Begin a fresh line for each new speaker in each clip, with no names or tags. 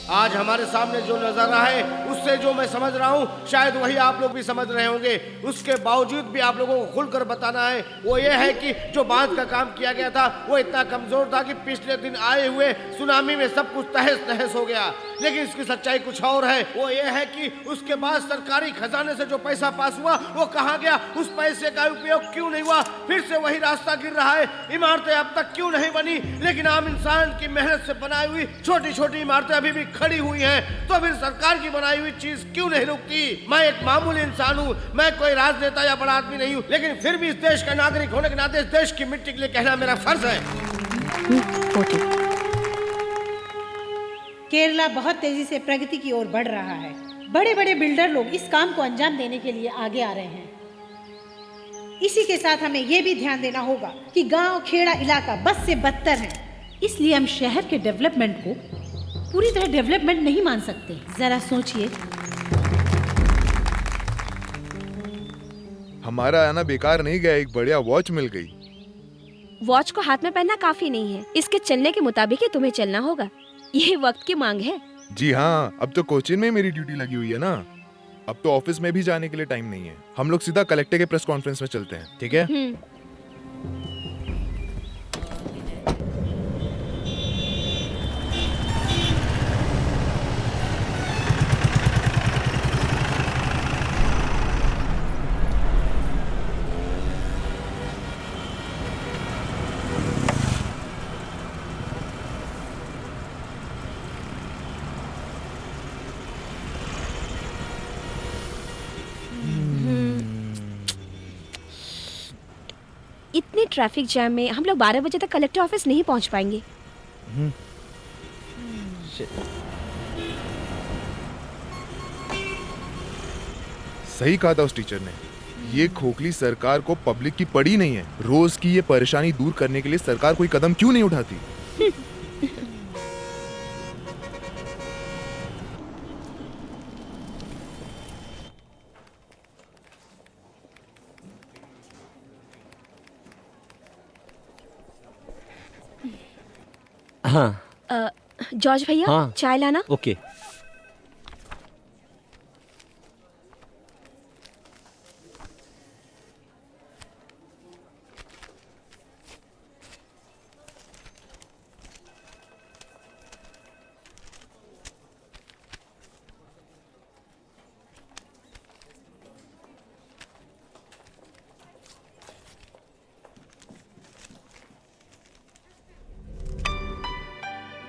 आज हमारे सामने जो नजारा है उससे जो मैं समझ रहा हूँ शायद वही आप लोग भी समझ रहे होंगे। उसके बावजूद भी आप लोगों को खुलकर बताना है वो ये है कि जो बांध का काम किया गया था वो इतना कमजोर था कि पिछले दिन आए हुए सुनामी में सब कुछ तहस नहस हो गया। लेकिन इसकी सच्चाई कुछ और है, वो ये है कि उसके बाद सरकारी खजाने से जो पैसा पास हुआ वो कहाँ गया, उस पैसे का उपयोग क्यों नहीं हुआ, फिर से वही रास्ता गिर रहा है, इमारतें अब तक क्यों नहीं बनी, लेकिन आम इंसान की मेहनत से बनाई हुई छोटी छोटी इमारतें अभी भी खड़ी हुई हैं, तो फिर सरकार की बनाई हुई चीज क्यों नहीं रुकती। मैं एक मामूली इंसान हूँ, मैं कोई राजनेता या बड़ा आदमी नहीं हूँ, लेकिन फिर भी इस देश का नागरिक होने के नाते इस देश की मिट्टी के लिए कहना मेरा फर्ज है।
केरला बहुत तेजी से प्रगति की ओर बढ़ रहा है। बड़े बड़े बिल्डर लोग इस काम को अंजाम देने के लिए आगे आ रहे हैं। इसी के साथ हमें यह भी ध्यान देना होगा कि गांव खेड़ा इलाका बस से बदतर है, इसलिए हम शहर के डेवलपमेंट को पूरी तरह डेवलपमेंट नहीं मान सकते। जरा सोचिए।
हमारा आना बेकार नहीं गया, एक बढ़िया वॉच मिल गई।
वॉच को हाथ में पहनना काफी नहीं है, इसके चलने के मुताबिक ही तुम्हें चलना होगा। ये वक्त की मांग है।
जी हाँ, अब तो कोचिन में मेरी ड्यूटी लगी हुई है ना, अब तो ऑफिस में भी जाने के लिए टाइम नहीं है। हम लोग सीधा कलेक्टर के प्रेस कॉन्फ्रेंस में चलते हैं, ठीक है?
इतने ट्रैफिक जैम में हम लोग 12 बजे तक कलेक्टर ऑफिस नहीं पहुंच पाएंगे।
सही कहा था उस टीचर ने, ये खोखली सरकार को पब्लिक की पड़ी नहीं है। रोज की ये परेशानी दूर करने के लिए सरकार कोई कदम क्यों नहीं उठाती?
हाँ
जॉर्ज भैया,
हाँ।
चाय लाना।
ओके।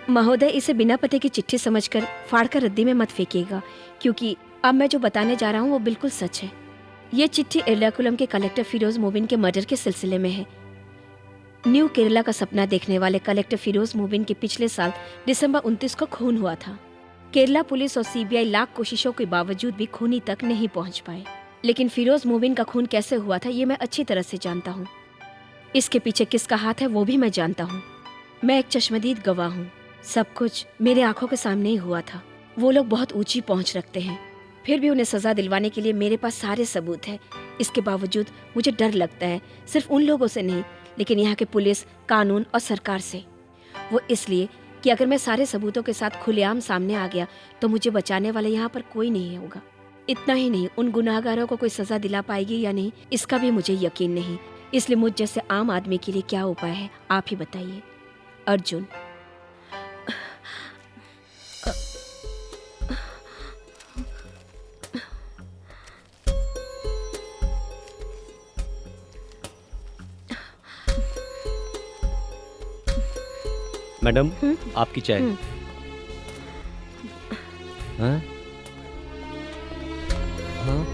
महोदय, इसे बिना पते की चिट्ठी समझकर फाड़कर रद्दी में मत फेंकिएगा, क्योंकि अब मैं जो बताने जा रहा हूँ वो बिल्कुल सच है। ये चिट्ठी एर्नाकुलम के कलेक्टर फिरोज मोबिन के मर्डर के सिलसिले में है। न्यू केरला का सपना देखने वाले कलेक्टर फिरोज मोबिन के पिछले साल दिसंबर 29 को खून हुआ था। केरला पुलिस और सीबीआई लाख कोशिशों के बावजूद भी खूनी तक नहीं पहुंच पाए, लेकिन फिरोज मोबिन का खून कैसे हुआ था ये मैं अच्छी तरह से जानता हूँ। इसके पीछे किसका हाथ है वो भी मैं जानता हूँ। मैं एक चश्मदीद गवाह हूँ। सब कुछ मेरे आंखों के सामने ही हुआ था। वो लोग बहुत ऊंची पहुंच रखते हैं, फिर भी उन्हें सजा दिलवाने के लिए मेरे पास सारे सबूत हैं। इसके बावजूद मुझे डर लगता है, सिर्फ उन लोगों से नहीं, लेकिन यहाँ के पुलिस, कानून और सरकार से। वो इसलिए कि अगर मैं सारे सबूतों के साथ खुलेआम सामने आ गया तो मुझे बचाने वाला यहाँ पर कोई नहीं होगा। इतना ही नहीं, उन गुनाहगारों को कोई सजा दिला पाएगी या नहीं इसका भी मुझे यकीन नहीं। इसलिए मुझ जैसे आम आदमी के लिए क्या उपाय है आप ही बताइए। अर्जुन।
मैडम, आपकी चाय। हाँ? हाँ?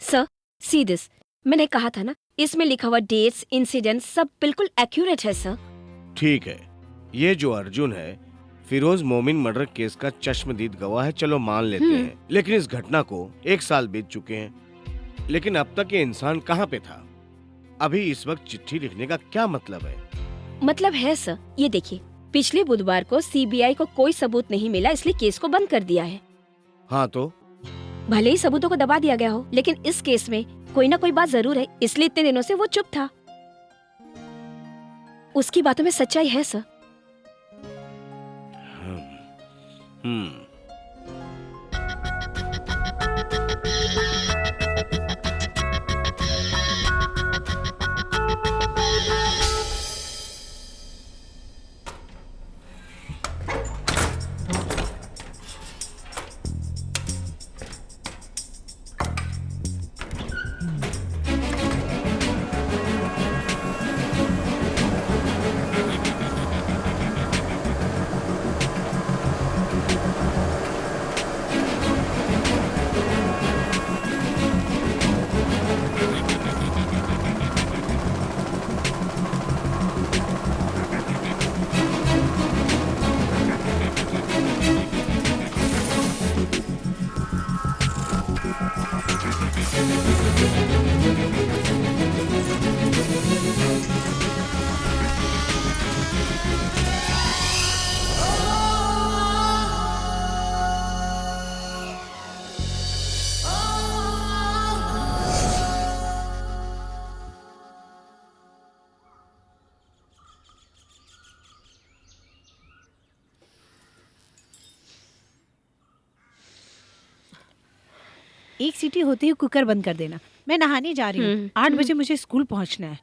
Sir, see this. मैंने कहा था ना, इसमें लिखा हुआ डेट्स, इंसिडेंट सब बिल्कुल एक्यूरेट है सर।
ठीक है, ये जो अर्जुन है फिरोज मोमिन मर्डर केस का चश्मदीद गवाह है, चलो मान लेते हैं। लेकिन इस घटना को 1 साल बीत चुके हैं, लेकिन अब तक ये इंसान कहाँ पे था? अभी इस वक्त चिट्ठी लिखने का क्या मतलब है?
मतलब है सर, ये देखिए, पिछले बुधवार को सीबीआई को कोई सबूत नहीं मिला, इसलिए केस को बंद कर दिया है।
हाँ तो
भले ही सबूतों को दबा दिया गया हो, लेकिन इस केस में कोई ना कोई बात जरूर है, इसलिए इतने दिनों से वो चुप था। उसकी बातों में सच्चाई है सर।
एक सीटी होते ही कुकर बंद कर देना। मैं नहाने जा रही हूँ। 8 बजे मुझे स्कूल पहुँचना है।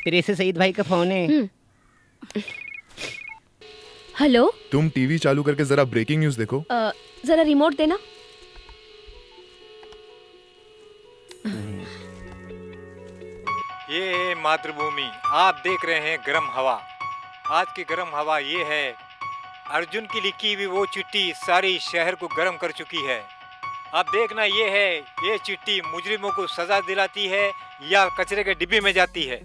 फिर से सईद भाई का फोन है।
हेलो,
तुम टीवी चालू करके जरा ब्रेकिंग न्यूज देखो।
जरा रिमोट देना।
ये है मातृभूमि, आप देख रहे हैं गर्म हवा। आज की गर्म हवा ये है, अर्जुन की लिखी हुई वो चिट्ठी सारी शहर को गर्म कर चुकी है। अब देखना ये है, ये चिट्ठी मुजरिमों को सजा दिलाती है या कचरे के डिब्बे में जाती है।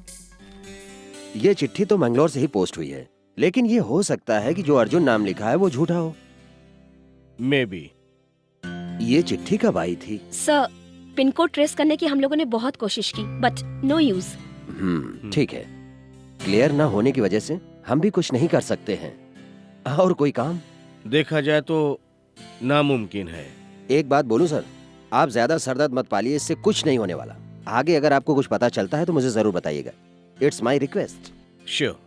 ये चिट्ठी तो मंगलौर से ही पोस्ट हुई है, लेकिन ये हो सकता है कि जो अर्जुन नाम लिखा है वो झूठा हो।
May be.
ये चिट्ठी कब आई थी?
सर, पिन कोड ट्रेस करने की हम लोगों ने बहुत कोशिश की, बट नो यूज।
ठीक है। क्लियर ना होने की वजह से हम भी कुछ नहीं कर सकते हैं। और कोई काम
देखा जाए तो नामुमकिन है।
एक बात बोलूं सर, आप ज्यादा सरदर्द मत पालिए, इससे कुछ नहीं होने वाला। आगे अगर आपको कुछ पता चलता है तो मुझे जरूर बताइएगा। It's my request.
Sure.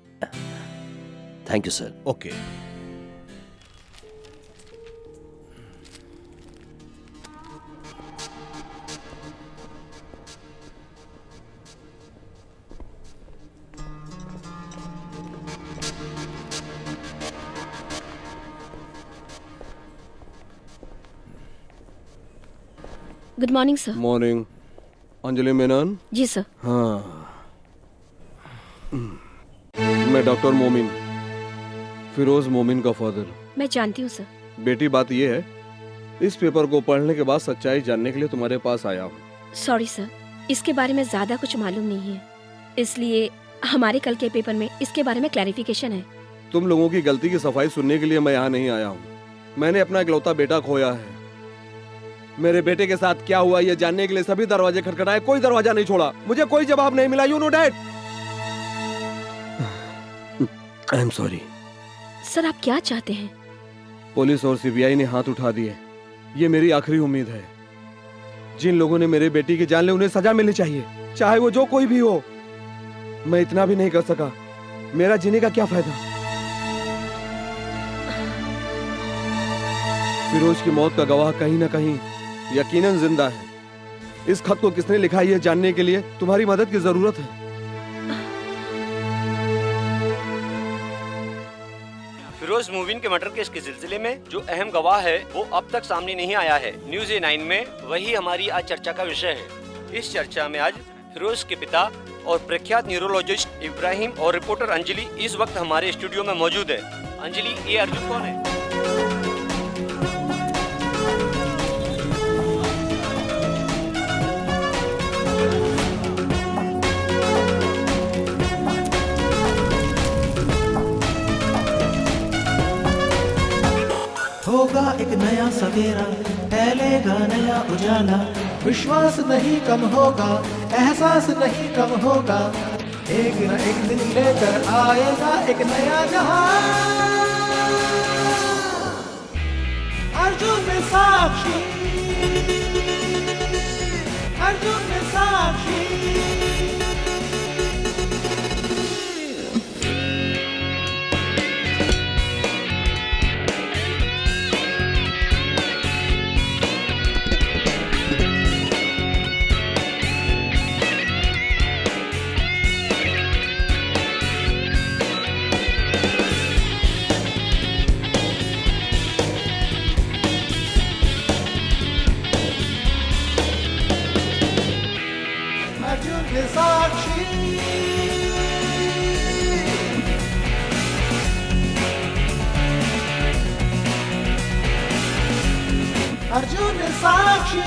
Thank you sir.
Okay.
Good morning sir.
Morning. Anjali Menon?
जी सर।
हाँ, मैं डॉक्टर मोमिन, फिरोज मोमिन का फादर।
मैं जानती हूँ सर।
बेटी, बात ये है, इस पेपर को पढ़ने के बाद सच्चाई जानने के लिए तुम्हारे पास आया हूँ।
सॉरी सर, इसके बारे में ज्यादा कुछ मालूम नहीं है, इसलिए हमारे कल के पेपर में इसके बारे में क्लैरिफिकेशन है।
तुम लोगों की गलती की सफाई सुनने के लिए मैं यहाँ नहीं आया हूँ। मैंने अपना इकलौता बेटा खोया है। मेरे बेटे के साथ क्या हुआ ये जानने के लिए सभी दरवाजे खटखटाए, कोई दरवाजा नहीं छोड़ा। मुझे कोई जवाब नहीं मिला। You know dad. I am sorry.
Sir, आप क्या चाहते हैं?
पुलिस और सीबीआई ने हाथ उठा दिए। ये मेरी आखिरी उम्मीद है। जिन लोगों ने मेरे बेटी की जान ली उन्हें सजा मिलनी चाहिए, चाहे वो जो कोई भी हो। मैं इतना भी नहीं कर सका, मेरा जीने का क्या फायदा? फिरोज की मौत का गवाह कहीं ना कहीं यकीनन जिंदा है। इस खत को किसने लिखा है ये जानने के लिए तुम्हारी मदद की जरूरत है।
फिरोज मोमिन के मर्डर केस के सिलसिले में जो अहम गवाह है वो अब तक सामने नहीं आया है। न्यूज़ A9 में वही हमारी आज चर्चा का विषय है। इस चर्चा में आज फिरोज के पिता और प्रख्यात न्यूरोलॉजिस्ट इब्राहिम और रिपोर्टर अंजलि इस वक्त हमारे स्टूडियो में मौजूद है। अंजलि, ये अर्जुन कौन है?
होगा एक नया सवेरा, फैलेगा नया उजाला, विश्वास नहीं कम होगा, एहसास नहीं कम होगा, एक न एक दिन लेकर आएगा एक नया जहां। अर्जुन में साक्षी, अर्जुन में साक्षी। अर्जुन साक्षी।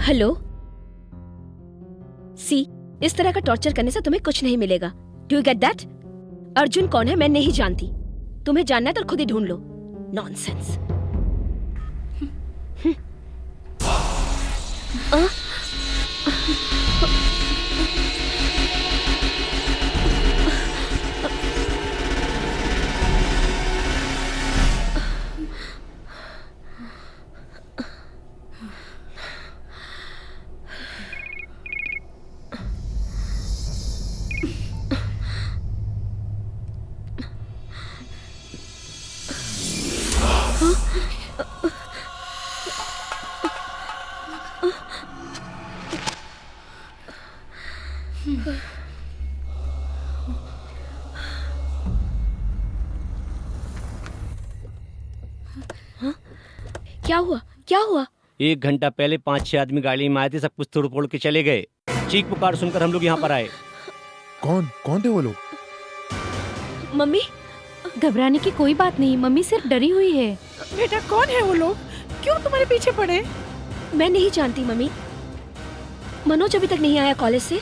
हेलो सी, इस तरह का टॉर्चर करने से तुम्हें कुछ नहीं मिलेगा। Do you get that? Arjun कौन है मैं नहीं जानती, तुम्हें जानना है तो खुद ही ढूंढ लो। नॉनसेंस। क्या हुआ? क्या हुआ?
1 घंटा पहले 5-6 आदमी गाड़ी में आए थे, सब कुछ तोड़ फोड़ के चले गए। चीख पुकार सुनकर हम लोग यहाँ पर आए।
कौन कौन थे वो लोग?
मम्मी,
घबराने की कोई बात नहीं, मम्मी सिर्फ डरी हुई है।
बेटा कौन है वो लोग? क्यों तुम्हारे पीछे पड़े?
मैं नहीं जानती मम्मी। मनोज अभी तक नहीं आया कॉलेज से।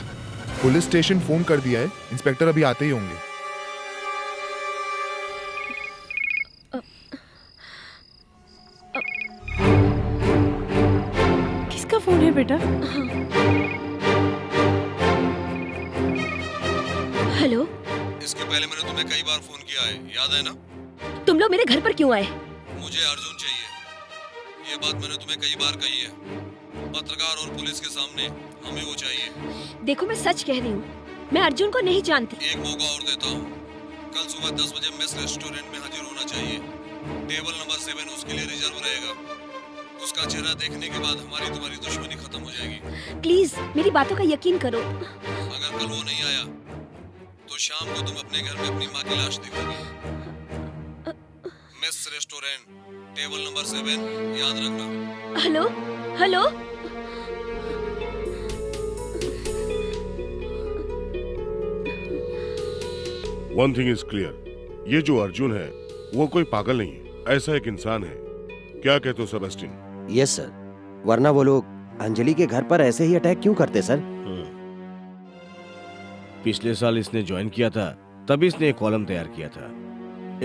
पुलिस स्टेशन फोन कर दिया है, इंस्पेक्टर अभी आते ही होंगे।
किसका फोन है बेटा?
हेलो,
इसके पहले मैंने तुम्हें कई बार फोन किया है, याद है ना?
तुम लोग मेरे घर पर क्यों आए?
मुझे अर्जुन चाहिए, ये बात मैंने तुम्हें कई बार कही है। पत्रकार और पुलिस के सामने हमें वो चाहिए।
देखो मैं सच कह रही हूँ, मैं अर्जुन को नहीं जानती।
एक मौका और देता हूँ, कल सुबह 10 बजे मेस रेस्टोरेंट में हाजिर होना चाहिए। टेबल नंबर 7 उसके लिए रिजर्व रहेगा। उसका चेहरा देखने के बाद हमारी तुम्हारी दुश्मनी खत्म हो जाएगी।
प्लीज मेरी बातों का यकीन करो।
अगर कल वो नहीं आया तो शाम को तुम अपने घर में अपनी माँ की लाश देखोगी। मेस रेस्टोरेंट, टेबल नंबर 7, याद रखना।
Hello hello,
one thing is clear, ये जो अर्जुन है वो कोई पागल नहीं है, ऐसा एक इंसान है। क्या कहते हो सेबेस्टियन?
यस सर, वरना वो लोग अंजलि के घर पर ऐसे ही अटैक क्यों करते सर?
पिछले साल इसने ज्वाइन किया था, तभी इसने एक कॉलम तैयार किया था।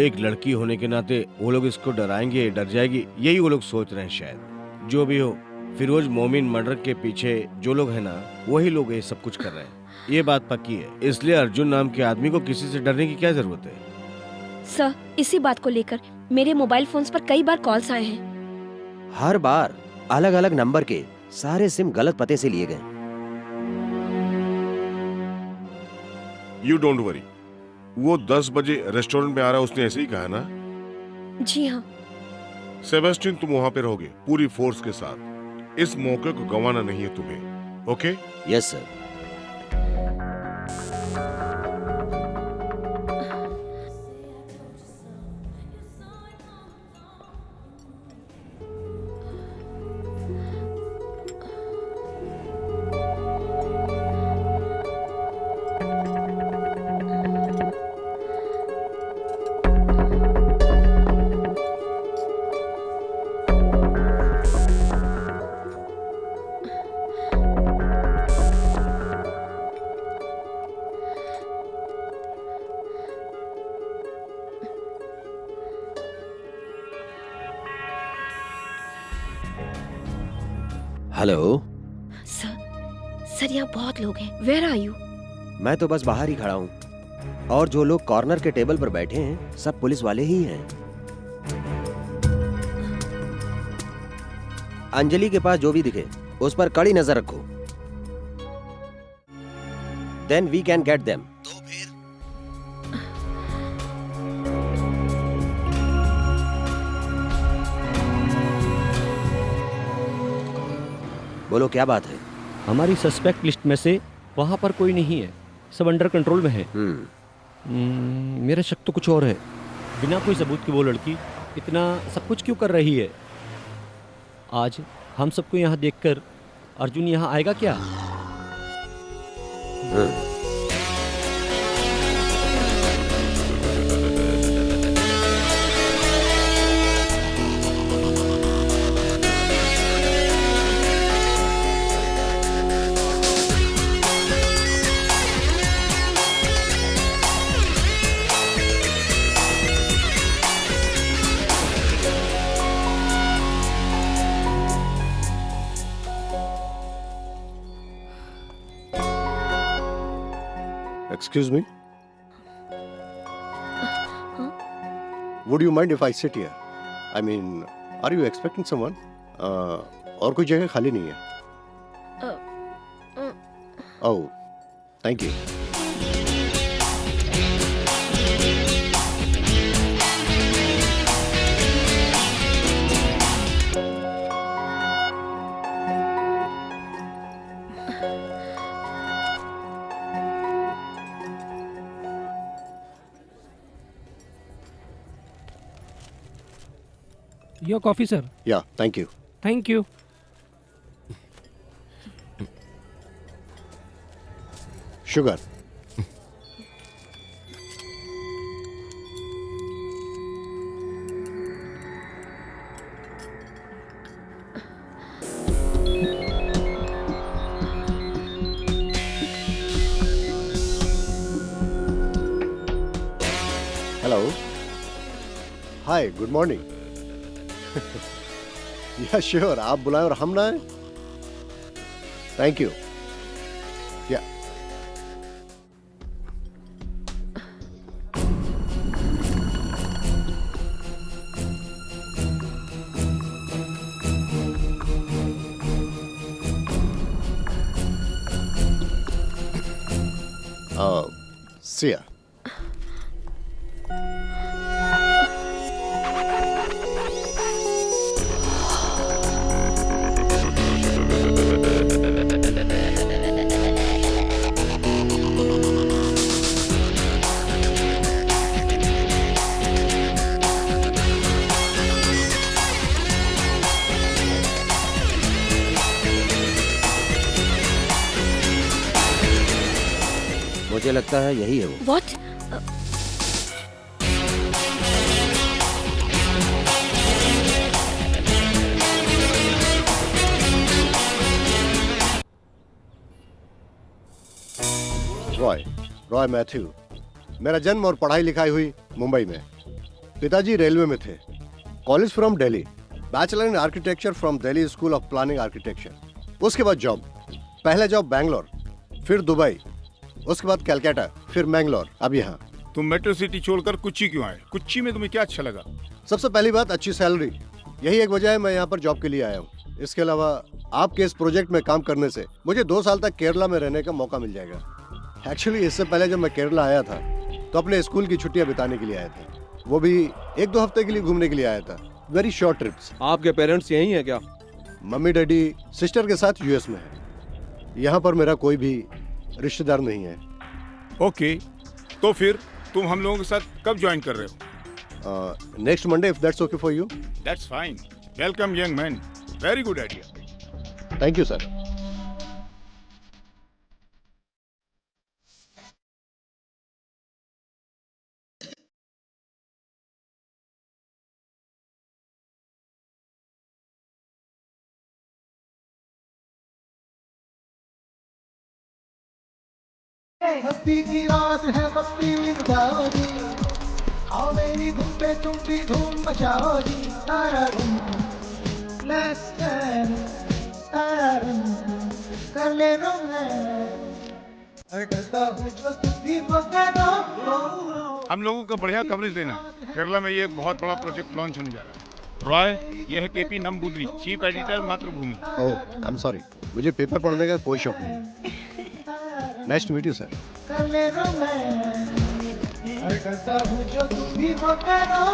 एक लड़की होने के नाते वो लोग इसको डराएंगे, डर जाएगी, यही वो लोग सोच रहे हैं शायद। जो भी हो, फिरोज मोमिन मर्डर के पीछे जो लोग हैं ना, वही लोग ये सब कुछ कर रहे हैं, ये बात पक्की है। इसलिए अर्जुन नाम के आदमी को किसी से डरने की क्या जरूरत है?
सर, इसी बात को लेकर मेरे मोबाइल फोन्स पर कई बार कॉल्स आए हैं।
हर बार अलग अलग नंबर के सारे सिम गलत पते से लिए गए।
यू डोंट वरी, वो 10 बजे रेस्टोरेंट में आ रहा है, उसने ऐसे ही कहा ना?
जी हाँ।
सेबेस्टियन, तुम वहाँ पे रहोगे पूरी फोर्स के साथ। इस मौके को गंवाना नहीं है तुम्हें, okay?
Yes sir. Hello.
Sir यहाँ बहुत लोग हैं। Where are you?
मैं तो बस बाहर ही खड़ा हूँ और जो लोग कॉर्नर के टेबल पर बैठे हैं सब पुलिस वाले ही हैं। अंजलि के पास जो भी दिखे उस पर कड़ी नजर रखो। Then we can get them. तो फिर बोलो क्या बात है?
हमारी सस्पेक्ट लिस्ट में से वहाँ पर कोई नहीं है, सब अंडर कंट्रोल में है। मेरा शक तो कुछ और है। बिना कोई सबूत के वो लड़की इतना सब कुछ क्यों कर रही है? आज हम सबको यहाँ देखकर अर्जुन यहाँ आएगा क्या?
Excuse me? Would you mind if I sit here? I mean, are you expecting someone? और कोई जगह खाली नहीं है। Oh, thank you.
Your coffee, sir.
Yeah, thank you.
Thank you.
Sugar. Hello. Hi, good morning. या sure, आप बुलाएं और हम ना आए। Thank you. या सिया।
मुझे लगता है यही है वो।
What?
रॉय मैथ्यू। मेरा जन्म और पढ़ाई लिखाई हुई मुंबई में। पिताजी रेलवे में थे। College from Delhi, bachelor in architecture from Delhi school of planning architecture. उसके बाद जॉब, पहला जॉब बैंगलोर, फिर दुबई, उसके बाद कलकत्ता, फिर मैंगलोर, अब यहाँ।
तुम मेट्रो सिटी छोड़कर कुच्ची क्यों आए? कुच्ची में तुम्हें क्या अच्छा लगा?
सबसे पहली बात अच्छी सैलरी, यही एक वजह है मैं यहाँ पर जॉब के लिए आया हूँ। इसके अलावा आपके इस प्रोजेक्ट में काम करने से मुझे 2 साल तक केरला में रहने का मौका मिल जाएगा। एक्चुअली इससे पहले जब मैं केरला आया था तो अपने स्कूल की छुट्टियां बिताने के लिए आया था, वो भी 1-2 हफ्ते के लिए घूमने के लिए आया था। Very short trips.
आपके पेरेंट्स यहीं हैं क्या?
मम्मी डैडी सिस्टर के साथ यूएस में है। यहाँ पर मेरा कोई भी रिश्तेदार नहीं है।
ओके, तो फिर तुम हम लोगों के साथ कब ज्वाइन कर रहे हो?
Next Monday, if that's okay for you.
That's fine. Welcome young man, very good idea.
Thank you sir.
हस्ती की रात है मस्ती मिटाओ जी, आओ मेरी धुन पे तुम भी धूम मचाओ जी। तारा धूम, let's dance, कर ले करता हूँ जो तुम भी पकड़ो।
हम लोगों को बढ़िया कवरेज देना। केरला में ये बहुत बड़ा प्रोजेक्ट लॉन्च होने जा रहा है। रॉय, ये है KP Namboodiri, chief editor Mathrubhumi.
Oh, I am sorry, मुझे पेपर पढ़ने का कोई शौक नहीं। Nice to meet you sir.
कर ले करता हूँ जो तुम भी पकड़ो।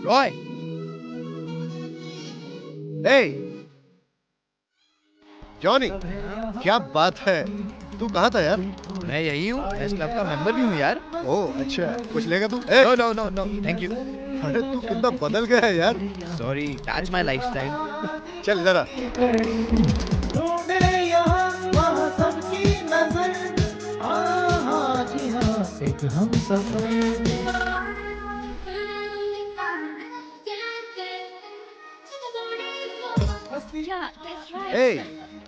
रॉय,
जॉनी, क्या बात है? तू कहाँ था यार?
मैं यही हूँ, इस क्लब का मेंबर भी हूँ यार।
ओह अच्छा, कुछ लेगा तू?
No no no no, thank you.
अरे तू कितना बदल गया है यार।
Sorry, that's my lifestyle.
चल इधर आ।
ढूंढे यहाँ वहाँ सबकी नजर, हाँ जी हाँ, एक हम सफर।
Hey,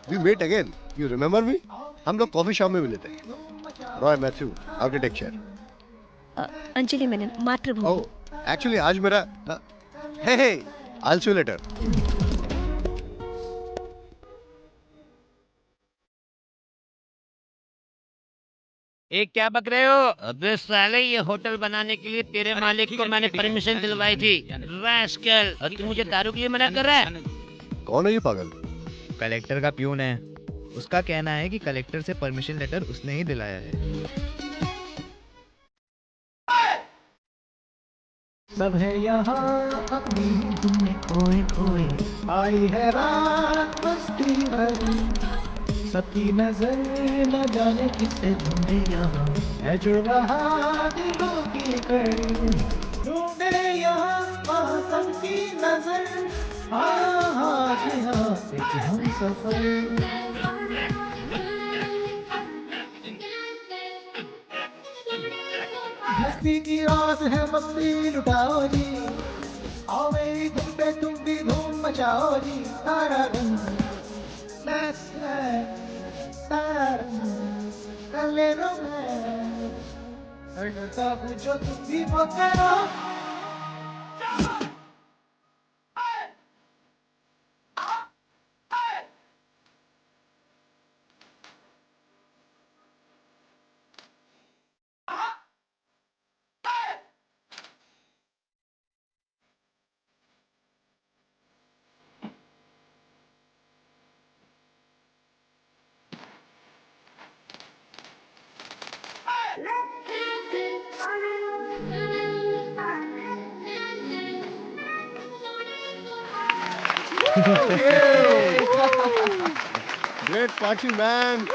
we meet again. You remember me? हम लोग कॉफी शॉप में मिले थे। Roy Mathew, architecture.
Anjali Menon, Mathrubhumi.
Oh, actually आज मेरा हे, I'll see you later.
एक क्या बक रहे हो? अबे साले, ये होटल बनाने के लिए तेरे मालिक को मैंने परमिशन दिलवाई थी। रास्कल, और तू मुझे दारू के लिए मना कर रहा है?
कौन है ये पागल?
कलेक्टर का प्यून है। उसका कहना है कि कलेक्टर से परमिशन लेटर उसने ही दिलाया है।
सब है यहाँ अपनी धुन में खोए खोए, आई है रात मस्ती भरी, सबकी नजर न जाने किसे ढूंढे यहाँ, है जुड़ रहा दिलों की कड़ी। ढूंढे यहाँ वहाँ सबकी नजर, हाँ जी हाँ, एक हम सफर। मस्ती की रात है, मस्ती लुटाओ जी, आओ मेरी धुन पे तुम भी धूम मचाओ जी। तारा रंग, let's dance, तारा रंग, कर ले रोमांस, करता हूँ जो तुम भी पकड़ो।
Great party, man.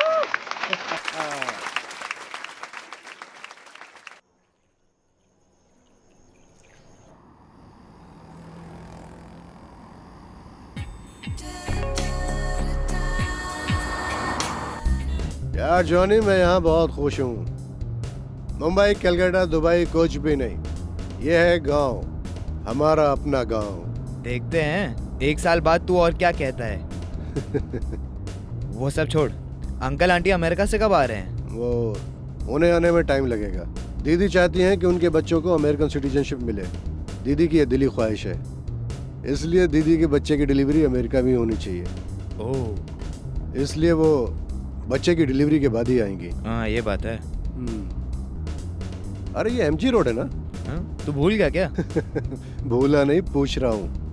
यार जॉनी, मैं यहाँ बहुत खुश हूँ। मुंबई, कलकत्ता, दुबई कुछ भी नहीं। ये है गांव, हमारा अपना गांव।
देखते हैं एक साल बाद तू और क्या कहता है। वो सब छोड़, अंकल आंटी अमेरिका से कब आ रहे हैं?
वो उन्हें आने में टाइम लगेगा। दीदी चाहती हैं कि उनके बच्चों को अमेरिकन सिटीजनशिप मिले। दीदी की ये दिली ख्वाहिश है, इसलिए दीदी के बच्चे की डिलीवरी अमेरिका में होनी चाहिए।
ओह,
इसलिए वो बच्चे की डिलीवरी के बाद ही आएंगी।
हाँ ये बात है।
अरे ये एमजी रोड है ना?
तू भूल गया क्या?
भूला नहीं, पूछ रहा हूँ।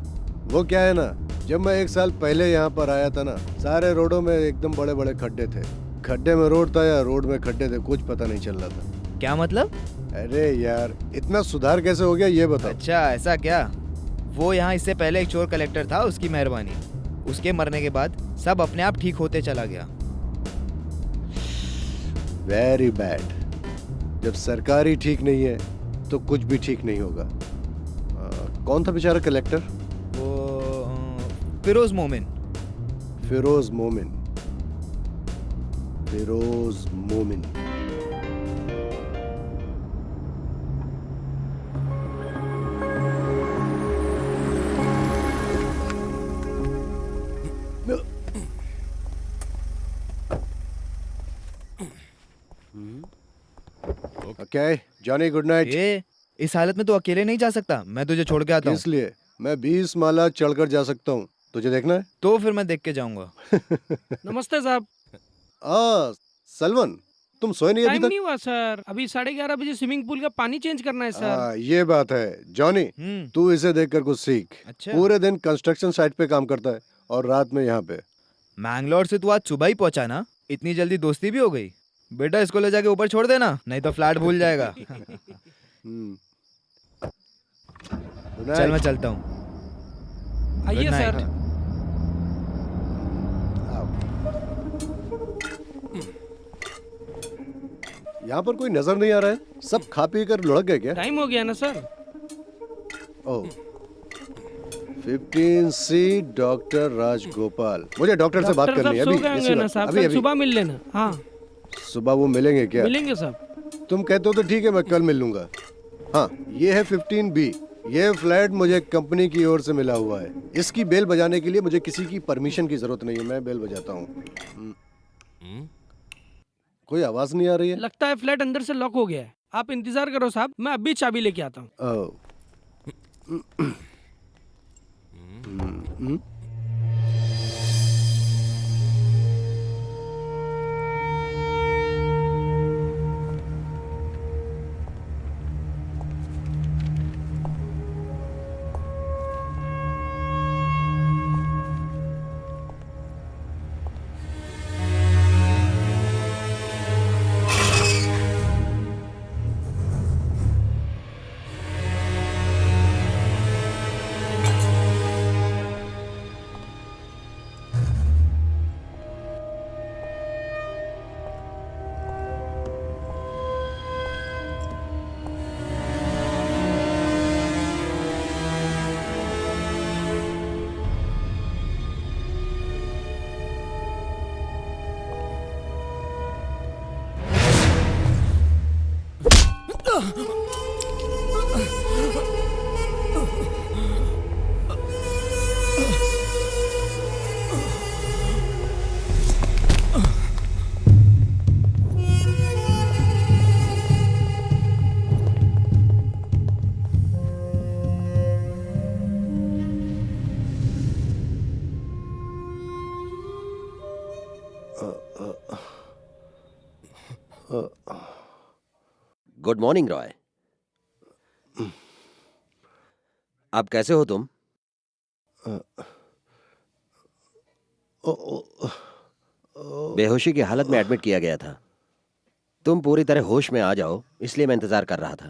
वो क्या है ना, जब मैं 1 साल पहले यहाँ पर आया था ना, सारे रोडों में एकदम बड़े बड़े खड्डे थे। खड्डे में रोड था या रोड में खड्डे थे, कुछ पता नहीं चल रहा था।
क्या मतलब?
अरे यार, इतना सुधार कैसे हो गया ये बताओ।
अच्छा ऐसा क्या? वो यहाँ इससे पहले एक चोर कलेक्टर था, उसकी मेहरबानी। उसके मरने के बाद सब अपने आप ठीक होते चला गया।
Very bad. जब सरकार ही ठीक नहीं है तो कुछ भी ठीक नहीं होगा। कौन था बेचारा कलेक्टर?
वो फिरोज मोमिन।
फिरोज मोमिन। फिरोज मोमिन। Okay Johnny, good night.
इस हालत में तो अकेले नहीं जा सकता, मैं तुझे छोड़ के आता हूँ।
इसलिए मैं 20 माला चढ़कर जा सकता हूँ, तुझे देखना है?
तो फिर मैं देख के जाऊंगा।
नमस्ते साहब।
सलवन, तुम सोए नहीं अभी
टाइम
तक?
नहीं हुआ सर, अभी 11:30 बजे स्विमिंग पूल का पानी चेंज करना है सर।
ये बात है जॉनी, तू इसे देखकर कुछ सीख।
अच्छा।
पूरे दिन कंस्ट्रक्शन साइट पे काम करता है और रात में यहाँ पे।
मैंगलोर से तू आज सुबह ही पहुंचा ना, इतनी जल्दी दोस्ती भी हो गई। बेटा इसको ले जाके ऊपर छोड़ देना, नहीं तो फ्लैट भूल जाएगा। चल मैं चलता हूँ।
आइए सर।
यहाँ पर कोई नजर नहीं आ रहा है, सब खा पी कर लुढ़क गए क्या?
टाइम हो गया ना सर।
ओह 15C डॉक्टर राजगोपाल। मुझे डॉक्टर से बात करनी है अभी। अभी
सुबह मिल लेना। हाँ
सुबह वो मिलेंगे क्या?
मिलेंगे साहब।
तुम कहते हो तो ठीक है, मैं कल मिल लूंगा। हाँ ये है 15B। ये फ्लैट मुझे कंपनी की ओर से मिला हुआ है। इसकी बेल बजाने के लिए मुझे किसी की परमिशन की जरूरत नहीं है, मैं बेल बजाता हूँ। कोई आवाज नहीं आ रही है।
लगता है फ्लैट अंदर से लॉक हो गया है। आप इंतजार करो साहब, मैं अभी चाबी लेके आता हूँ।
Good morning Roy. अब कैसे हो तुम? बेहोशी की हालत में एडमिट किया गया था। तुम पूरी तरह होश में आ जाओ, इसलिए मैं इंतजार कर रहा था।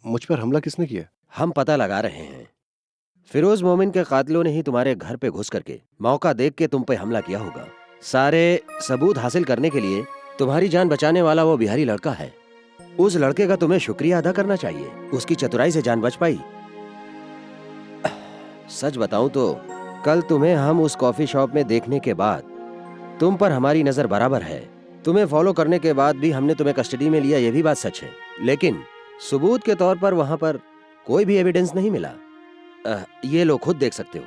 मुझ पर हमला किसने किया?
हम पता लगा रहे हैं। फिरोज मोमिन के कातिलों ने ही तुम्हारे घर पे घुस करके मौका देख के तुम पे हमला किया होगा। सारे सबूत हासिल करने के लिए तुम्हारी जान बचाने वाला वो बिहारी लड़का है। उस लड़के का तुम्हें शुक्रिया अदा करना चाहिए, उसकी चतुराई से जान बच पाई। सच बताऊं तो कल तुम्हें हम उस कॉफी शॉप में देखने के बाद तुम पर हमारी नजर बराबर है। तुम्हें फॉलो करने के बाद भी हमने तुम्हें कस्टडी में लिया, यह भी बात सच है, लेकिन सबूत के तौर पर वहां पर कोई भी एविडेंस नहीं मिला। ये लो, खुद देख सकते हो।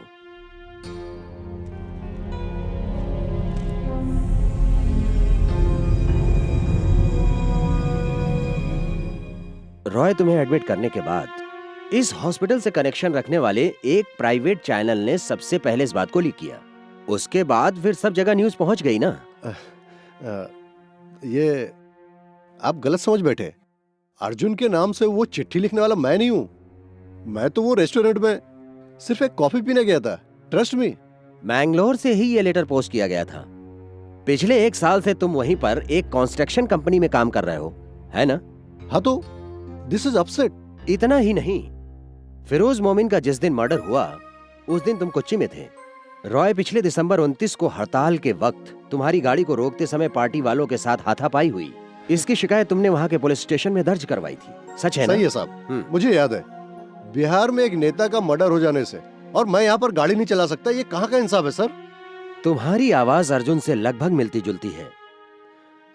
रॉय, तुम्हें एडमिट करने के बाद इस हॉस्पिटल से कनेक्शन रखने वाले एक प्राइवेट चैनल ने सबसे पहले इस बात को लीक किया। उसके बाद फिर सब जगह न्यूज पहुंच गई ना।
ये आप गलत समझ बैठे। अर्जुन के नाम से वो चिट्ठी लिखने वाला मैं नहीं हूं। मैं तो वो रेस्टोरेंट में सिर्फ एक कॉफी पीने गया था। Trust me.
मैंगलोर से ही ये लेटर पोस्ट किया गया था। पिछले 1 साल से तुम वहीं पर एक कंस्ट्रक्शन कंपनी में काम कर रहे हो, है ना?
हाँ, तो दिस इज अपसेट।
इतना ही नहीं, फिरोज मोमिन का जिस दिन मर्डर हुआ उस दिन तुम कोच्चि में थे। रॉय, पिछले दिसंबर 29 को हड़ताल के वक्त तुम्हारी गाड़ी को रोकते समय पार्टी वालों के साथ हाथापाई हुई। इसकी शिकायत तुमने वहां के पुलिस स्टेशन में दर्ज करवाई थी, सच है ना?
सही है साहब, मुझे याद है। बिहार में एक नेता का मर्डर हो जाने से और मैं यहाँ पर गाड़ी नहीं चला सकता। ये कहाँ का इंसाफ है सर?
तुम्हारी आवाज अर्जुन से लगभग मिलती जुलती है।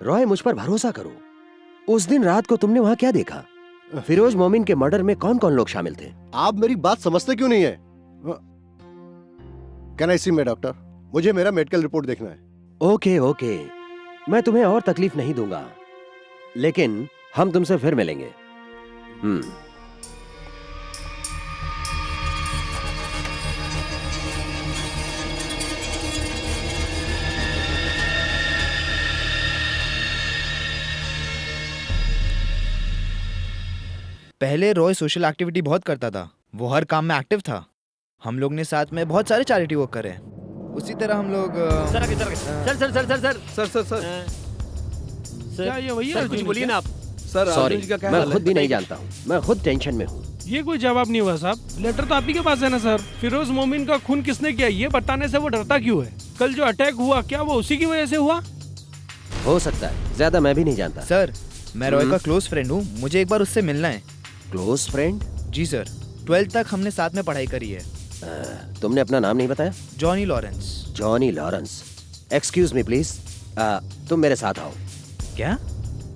रॉय, मुझ पर भरोसा करो। उस दिन रात को तुमने वहां क्या देखा? फिरोज मोमिन के मर्डर में कौन कौन लोग शामिल थे?
आप मेरी बात समझते क्यों नहीं है? Can I see me doctor? मुझे मेरा मेडिकल रिपोर्ट देखना है।
ओके ओके, मैं तुम्हें और तकलीफ नहीं दूंगा, लेकिन हम तुमसे फिर मिलेंगे।
पहले रॉय सोशल एक्टिविटी बहुत करता था, वो हर काम में एक्टिव था। हम लोग ने साथ में बहुत सारे चैरिटी वर्क करे। उसी तरह हम लोग
सर आगे, sir sir sir sir sir
sir sir sir
क्या ये वही
सर, कुछ बोलिए ना आप।
सर
सॉरी,
अर्जुन जी का क्या
मैं
हाल है?
खुद भी नहीं जानता हूँ। मैं खुद टेंशन में हूँ।
ये कोई जवाब नहीं हुआ साहब। लेटर तो आप ही के पास है ना सर। फिरोज मोमिन का खून किसने किया ये बताने से वो डरता क्यों है? कल जो अटैक हुआ क्या वो उसी की वजह से हुआ?
हो सकता है, ज्यादा मैं भी नहीं जानता।
सर, मैं रॉय का क्लोज फ्रेंड हूँ, मुझे एक बार उससे मिलना है।
Close friend?
जी सर, 12th तक हमने साथ में पढ़ाई करी है।
तुमने अपना नाम नहीं बताया?
Johnny Lawrence.
Johnny Lawrence. Excuse me please, तुम मेरे साथ आओ।
क्या?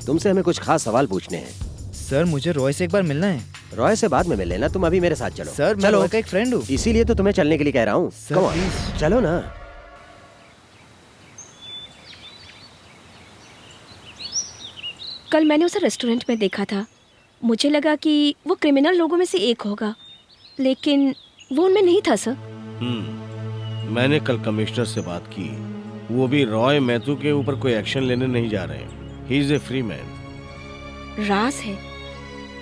तुमसे हमें कुछ खास सवाल पूछने हैं।
सर, मुझे रॉय से एक बार मिलना है।
रॉय से बाद में मिल लेना, तुम अभी मेरे साथ चलो।
सर, मैं
चलो।
रॉय का एक फ्रेंड हूँ।
इसीलिए तो तुम्हें चलने के लिए कह रहा हूँ।
Sir,
Come on,
please।
चलो ना।
कल मैंने उसे रेस्टोरेंट में देखा था। मुझे लगा कि वो क्रिमिनल लोगों में से एक होगा, लेकिन वो उनमें नहीं था सर।
मैंने कल कमिश्नर से बात की, वो भी रॉय मैथ्यू के ऊपर कोई एक्शन लेने नहीं जा रहे हैं। He is a free man.
राज है।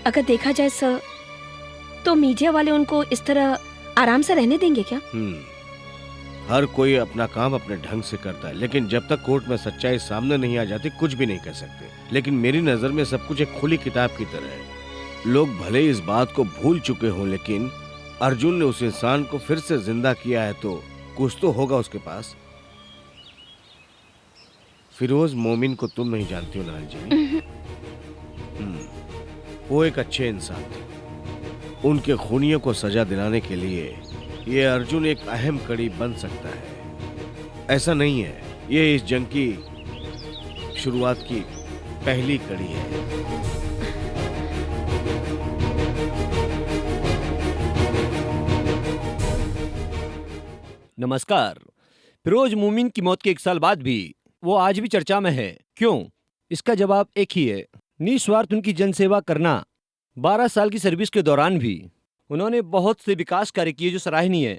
अगर देखा जाए सर, तो मीडिया वाले उनको इस तरह आराम से रहने देंगे क्या?
हर कोई अपना काम अपने ढंग से करता है, लेकिन जब तक कोर्ट में सच्चाई सामने नहीं आ जाती कुछ भी नहीं कर सकते। लेकिन मेरी नजर में सब कुछ एक खुली किताब की तरह है। लोग भले इस बात को भूल चुके हों, लेकिन अर्जुन ने उस इंसान को फिर से जिंदा किया है, तो कुछ तो होगा उसके पास। फिरोज मोमिन को तुम नहीं जानती हो नानी जी। वो एक अच्छे इंसान थे। उनके खूनियों को सजा दिलाने के लिए ये अर्जुन एक अहम कड़ी बन सकता है। ऐसा नहीं है, ये इस जंग की शुरुआत की पहली कड़ी है।
नमस्कार। फिरोज मोमिन की मौत के 1 साल बाद भी वो आज भी चर्चा में है। क्यों? इसका जवाब एक ही है, निस्वार्थ उनकी जनसेवा करना। 12 साल की सर्विस के दौरान भी उन्होंने बहुत से विकास कार्य किए जो सराहनीय है।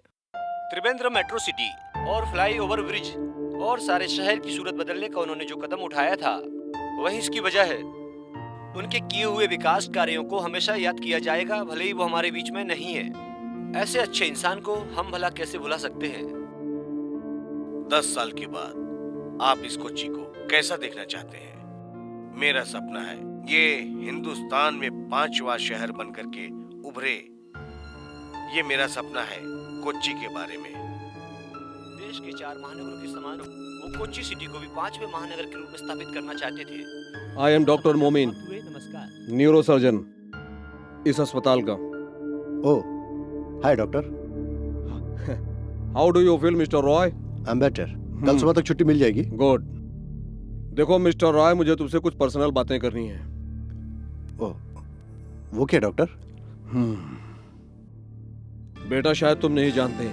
त्रिवेंद्रम मेट्रो सिटी और फ्लाई ओवर ब्रिज और सारे शहर की सूरत बदलने का उन्होंने जो कदम उठाया था, वही इसकी वजह है। उनके किए हुए विकास कार्यों को हमेशा याद किया जाएगा, भले ही वो हमारे बीच में नहीं है। ऐसे अच्छे इंसान को हम भला कैसे भुला सकते हैं?
10 साल के बाद आप इस कोच्चि को कैसा देखना चाहते हैं? मेरा सपना है ये हिंदुस्तान में 5वां शहर बनकर के उभरे। ये मेरा सपना है कोच्चि के बारे में।
देश के 4 महानगरों के समान वो कोच्चि सिटी को भी 5वें महानगर के रूप में स्थापित करना चाहते थे।
आई एम डॉक्टर मोमिन,
नमस्कार।
न्यूरो सर्जन इस अस्पताल का।
Oh, hi doctor.
How do you feel mister Roy?
I am better. कल सुबह तक छुट्टी मिल जाएगी।
गुड। देखो मिस्टर रॉय, मुझे तुमसे कुछ पर्सनल बातें करनी है।
ओह, वो क्या डॉक्टर?
बेटा, शायद तुम नहीं जानते,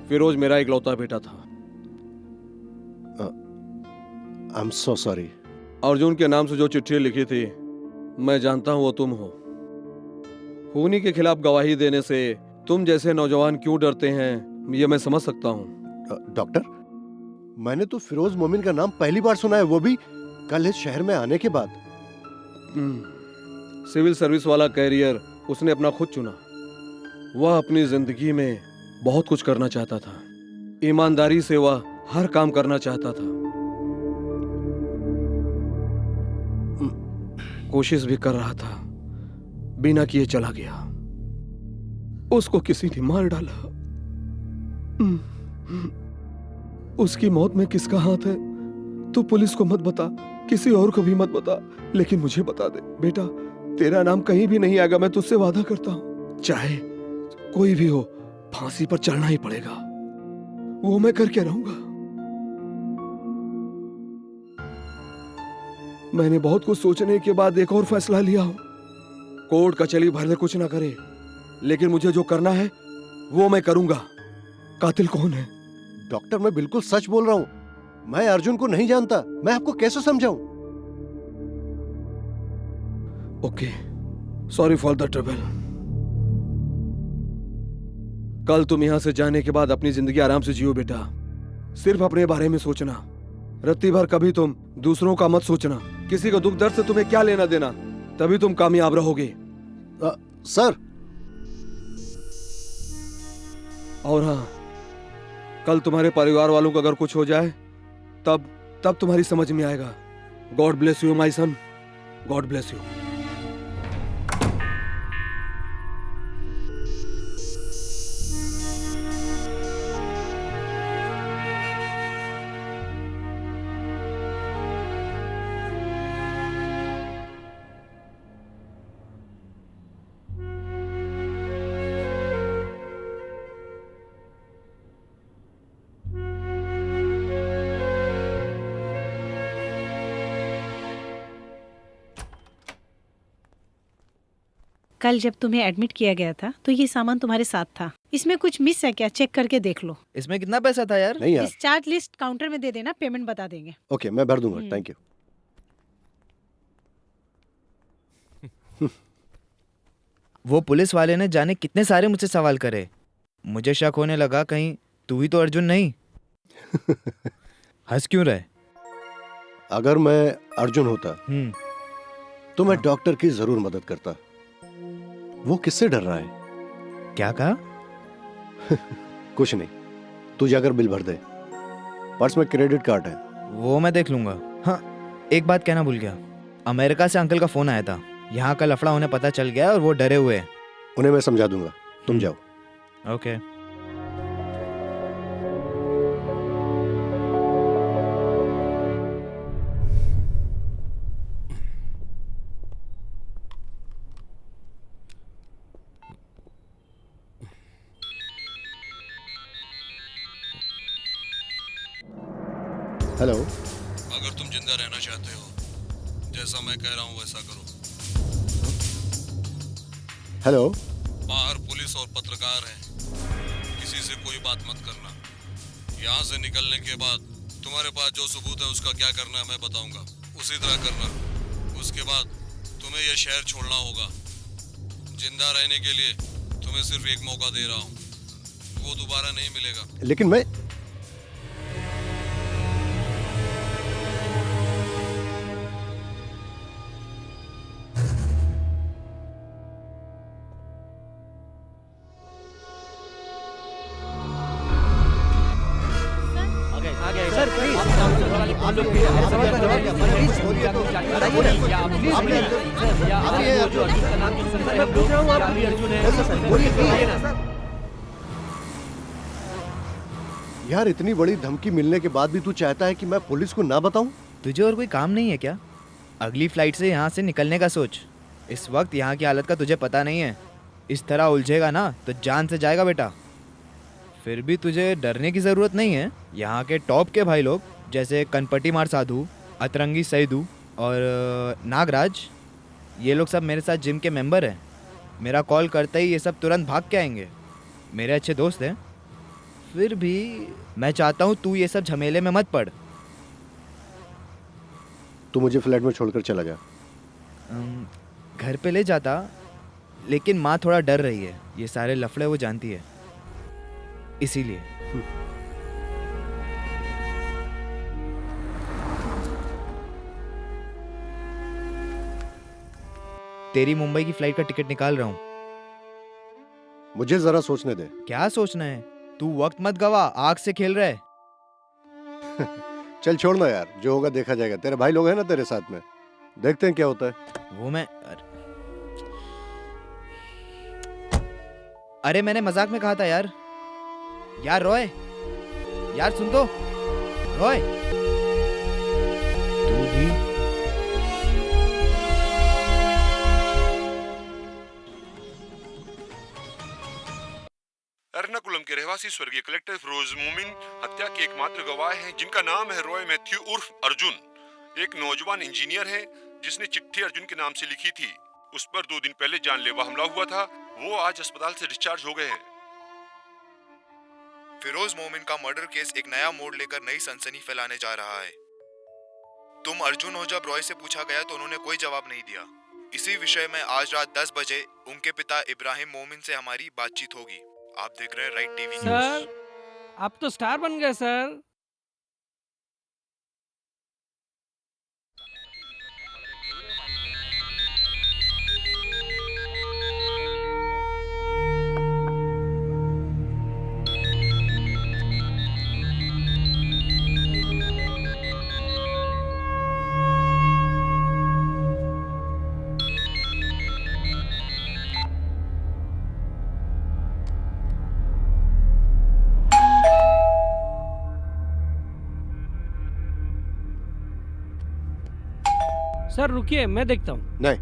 फिरोज मेरा इकलौता बेटा था।
I am so sorry.
Arjun के नाम से जो चिट्ठी लिखी थी, मैं जानता हूं वो तुम हो। खूनी के खिलाफ गवाही देने से तुम जैसे नौजवान क्यों डरते हैं, ये मैं समझ सकता हूं।
डॉक्टर, मैंने तो फिरोज मोमिन का नाम पहली बार सुना है, वो भी कल इस शहर में आने के बाद।
सिविल सर्विस वाला कैरियर उसने अपना खुद चुना। वह अपनी जिंदगी में बहुत कुछ करना चाहता था। ईमानदारी से वह हर काम करना चाहता था। कोशिश भी कर रहा था, बिना किए चला गया। उसको किसी ने मार डाला। उसकी मौत में किसका हाथ है? तू पुलिस को मत बता, किसी और को भी मत बता, लेकिन मुझे बता दे बेटा। तेरा नाम कहीं भी नहीं आएगा, मैं तुझसे वादा करता हूं। चाहे कोई भी हो, फांसी पर चढ़ना ही पड़ेगा, वो मैं करके रहूंगा। मैंने बहुत कुछ सोचने के बाद एक और फैसला लिया हूं। कोर्ट कचहरी भले कुछ ना करे, लेकिन मुझे जो करना है वो मैं करूंगा। कातिल कौन है?
डॉक्टर, मैं बिल्कुल सच बोल रहा हूं। मैं अर्जुन को नहीं जानता। मैं आपको कैसे समझाऊं?
Okay, sorry for the trouble. कल तुम यहां से जाने के बाद अपनी जिंदगी आराम से जियो बेटा। सिर्फ अपने बारे में सोचना। रत्ती भर कभी तुम दूसरों का मत सोचना। किसी को दुख दर्द से तुम्हें क्या लेना देना, तभी तुम कामयाब रहोगे।
सर।
और हाँ, कल तुम्हारे परिवार वालों को अगर कुछ हो जाए तब तुम्हारी समझ में आएगा। God bless you my son, God bless you.
कल जब तुम्हें एडमिट किया गया था तो ये सामान तुम्हारे साथ था। इसमें कुछ मिस है क्या? चेक करके देख लो।
इसमें कितना पैसा था यार?
नहीं यार।
इस चार्ज लिस्ट काउंटर में दे देना, पेमेंट बता देंगे।
ओके, मैं भर दूंगा। Thank you.
वो पुलिस वाले ने जाने कितने सारे मुझसे सवाल करे। मुझे शक होने लगा कहीं तू ही तो अर्जुन नहीं। हंस क्यों रहे?
अगर मैं अर्जुन होता तो मैं डॉक्टर की जरूर मदद करता। वो किससे डर रहा है?
क्या कहा?
कुछ नहीं, तू जाकर बिल भर दे। पर्स में क्रेडिट कार्ड है।
वो मैं देख लूंगा। हाँ, एक बात कहना भूल गया। अमेरिका से अंकल का फोन आया था। यहाँ का लफड़ा उन्हें पता चल गया और वो डरे हुए हैं।
उन्हें मैं समझा दूंगा, तुम जाओ।
ओके।
हेलो।
अगर तुम जिंदा रहना चाहते हो, जैसा मैं कह रहा हूँ वैसा करो।
हेलो।
बाहर पुलिस और पत्रकार हैं, किसी से कोई बात मत करना। यहाँ से निकलने के बाद तुम्हारे पास जो सबूत है उसका क्या करना है मैं बताऊंगा, उसी तरह करना। उसके बाद तुम्हें यह शहर छोड़ना होगा। जिंदा रहने के लिए तुम्हें सिर्फ एक मौका दे रहा हूँ, वो दोबारा नहीं मिलेगा।
लेकिन मैं यार, इतनी बड़ी धमकी मिलने के बाद भी तू चाहता है कि मैं पुलिस को ना बताऊं?
तुझे और कोई काम नहीं है क्या? अगली फ्लाइट से यहाँ से निकलने का सोच। इस वक्त यहाँ की हालत का तुझे पता नहीं है। इस तरह उलझेगा ना तो जान से जाएगा बेटा। फिर भी तुझे डरने की ज़रूरत नहीं है। यहाँ के टॉप के भाई लोग जैसे कनपटी मार साधु, अतरंगी सैदू और नागराज, ये लोग सब मेरे साथ जिम के मेंबर हैं। मेरा कॉल करते ही ये सब तुरंत भाग के आएंगे। मेरे अच्छे दोस्त हैं। फिर भी मैं चाहता हूँ तू ये सब झमेले में मत पड़।
तू मुझे फ्लैट में छोड़कर चला जा।
घर पे ले जाता, लेकिन माँ थोड़ा डर रही है। ये सारे लफड़े वो जानती है, इसीलिए। तेरी मुंबई की फ्लाइट का टिकट निकाल रहा हूँ।
मुझे जरा सोचने दे।
क्या सोचना है? तू वक्त मत गवा, आग से खेल रहा है।
चल छोड़ना यार, जो होगा देखा जाएगा। तेरे भाई लोग हैं ना तेरे साथ में, देखते हैं क्या होता है।
वो मैं अरे मैंने मजाक में कहा था यार। यार रॉय, यार सुन तो। रॉय, तू भी
एर्नाकुलम के रहवासी स्वर्गीय कलेक्टर फिरोज मोमिन हत्या के एकमात्र गवाह हैं, जिनका नाम है रॉय मैथ्यू उर्फ अर्जुन। एक नौजवान इंजीनियर है जिसने चिट्ठी अर्जुन के नाम से लिखी थी। उस पर 2 दिन पहले जानलेवा हमला हुआ था। वो आज अस्पताल से डिस्चार्ज हो गए हैं।
फिरोज मोमिन का मर्डर केस एक नया मोड़ लेकर नई सनसनी फैलाने जा रहा है। तुम अर्जुन हो जब रॉय से पूछा गया तो उन्होंने कोई जवाब नहीं दिया। इसी विषय में आज रात 10 बजे उनके पिता इब्राहिम मोमिन से हमारी बातचीत होगी। आप देख रहे हैं राइट टीवी न्यूज़।
सर आप तो स्टार बन गए सर। सर रुकिए, मैं देखता हूँ।
नहीं,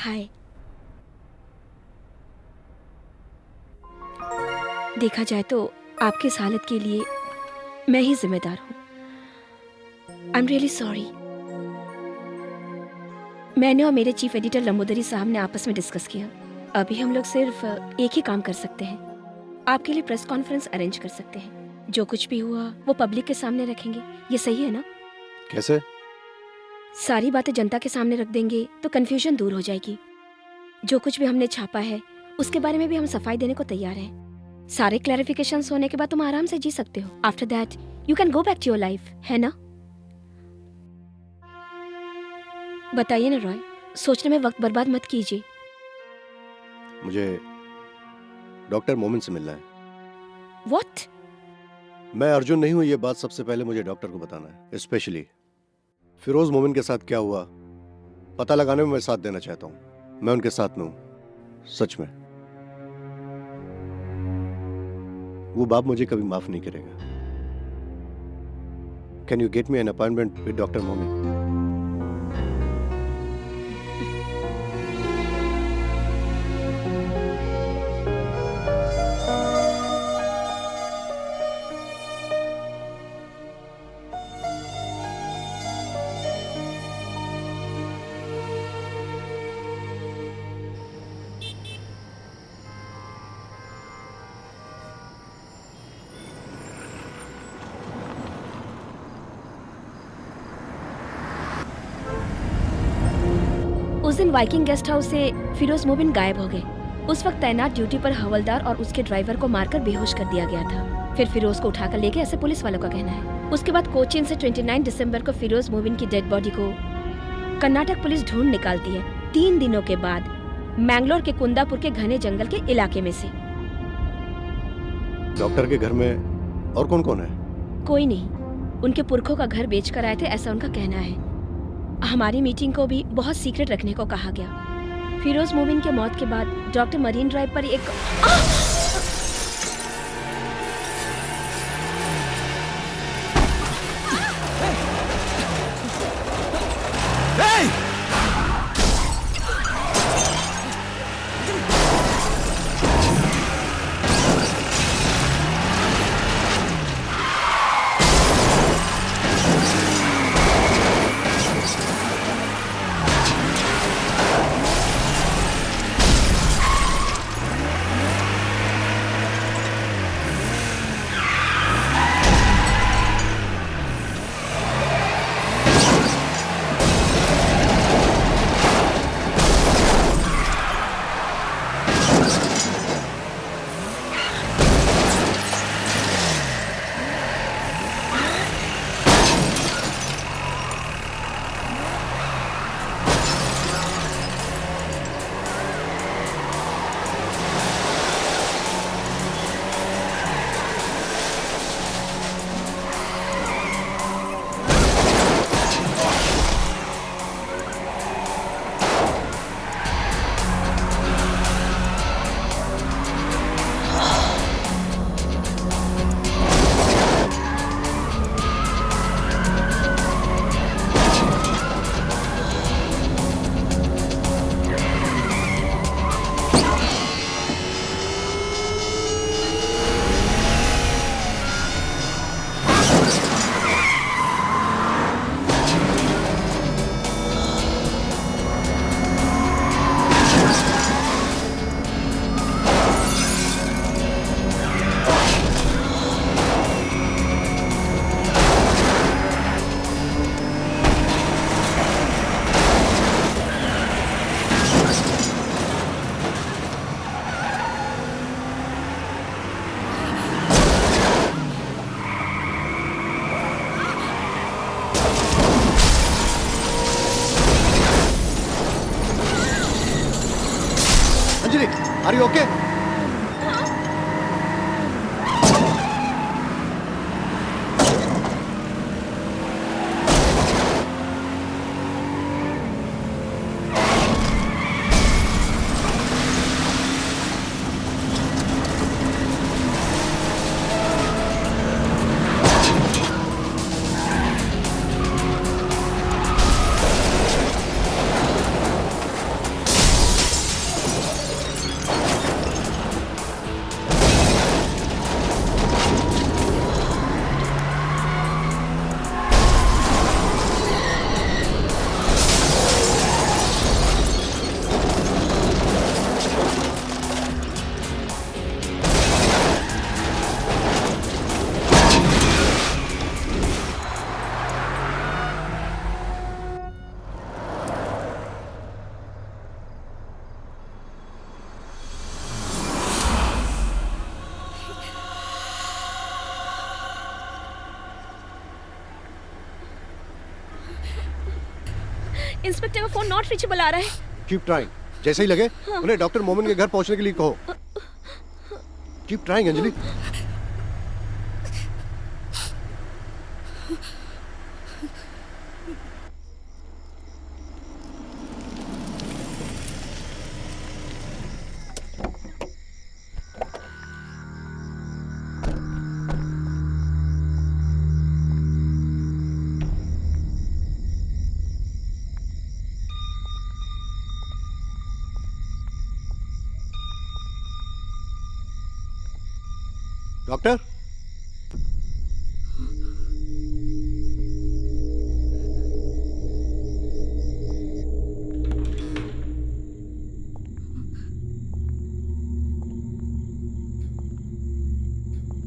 हाय। देखा जाए तो आपकी इस हालत के लिए मैं ही जिम्मेदार हूँ। I am really sorry. मैंने और मेरे चीफ एडिटर लंबोदरी साहब ने आपस में डिस्कस किया। अभी हम लोग सिर्फ एक ही काम कर सकते हैं, आपके लिए प्रेस कॉन्फ्रेंस अरेंज कर सकते हैं। जो कुछ भी हुआ वो पब्लिक के सामने रखेंगे। ये सही है ना?
कैसे?
सारी बातें जनता के सामने रख देंगे तो कंफ्यूजन दूर हो जाएगी। जो कुछ भी हमने छापा है उसके बारे में भी हम सफाई देने को तैयार हैं। सारे क्लैरिफिकेशंस होने के बाद तुम आराम से जी सकते हो। After that you can go back to your life, है ना? बताइए ना रॉय, सोचने में वक्त बर्बाद मत कीजिए।
मुझे डॉक्टर मोमिन से मिलना है।
What?
मैं अर्जुन नहीं हूँ, ये बात सबसे पहले मुझे डॉक्टर को बताना है। स्पेशली फिरोज मोमिन के साथ क्या हुआ पता लगाने में मैं साथ देना चाहता हूँ। मैं उनके साथ में हूँ, सच में। वो बाप मुझे कभी माफ नहीं करेगा। Can you get me an appointment with doctor मोमिन?
उस दिन वाइकिंग गेस्ट हाउस से फिरोज मोबिन गायब हो गए। उस वक्त तैनात ड्यूटी पर हवलदार और उसके ड्राइवर को मारकर बेहोश कर दिया गया था। फिर फिरोज को उठाकर ले गए, ऐसे पुलिस वालों का कहना है। उसके बाद कोचीन से 29 दिसंबर को फिरोज मोबिन की डेड बॉडी को कर्नाटक पुलिस ढूंढ निकालती है। 3 दिनों के बाद मैंगलोर के कुंदापुर के घने जंगल के इलाके में से।
डॉक्टर के घर में और कौन कौन है?
कोई नहीं, उनके पुरखों का घर बेचकर आए थे, ऐसा उनका कहना है। हमारी मीटिंग को भी बहुत सीक्रेट रखने को कहा गया। फिरोज मोबिन के मौत के बाद डॉक्टर मरीन ड्राइव पर एक
आर यू ओके?
इंस्पेक्टर का फोन नॉट रीचेबल आ रहा है।
Keep trying. जैसे ही लगे उन्हें डॉक्टर मोमिन के घर पहुंचने के लिए कहो। Keep trying Anjali. Doctor,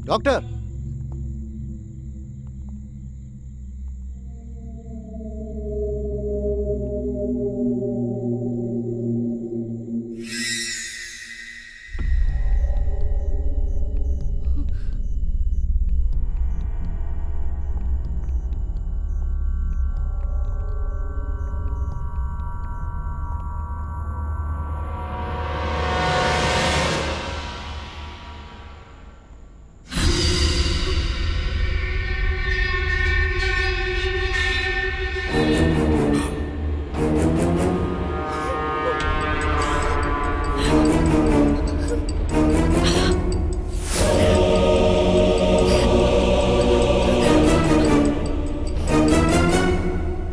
doctor,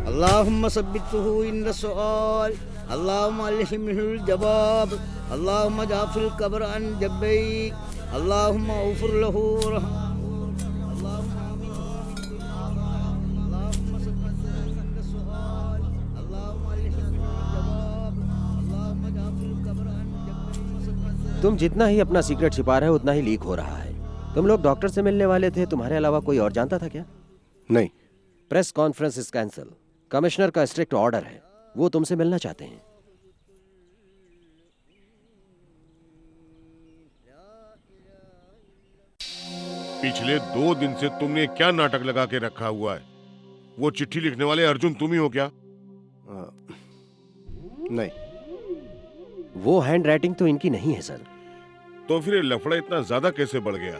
अल्लाहुम्मा सब्बितहु इंद सुआल अल्लाहुम्मा अल्हिमहुल जवाब अल्लाहुम्मा जाफिल कब्र अन जब्बैक अल्लाहुम्मा उफर लहु
तुम जितना ही अपना सीक्रेट छिपा रहे हो उतना ही लीक हो रहा है। तुम लोग डॉक्टर से मिलने वाले थे, तुम्हारे अलावा कोई और जानता था क्या?
नहीं।
Press conference is cancel. Commissioner का स्ट्रिक्ट ऑर्डर है, वो तुमसे मिलना चाहते हैं।
पिछले 2 दिन से तुमने क्या नाटक लगा के रखा हुआ है? वो चिट्ठी लिखने वाले अर्जुन तुम ही हो क्या?
नहीं।
वो हैंड राइटिंग तो इनकी नहीं है सर।
तो फिर ये लफड़ा इतना ज्यादा कैसे बढ़ गया?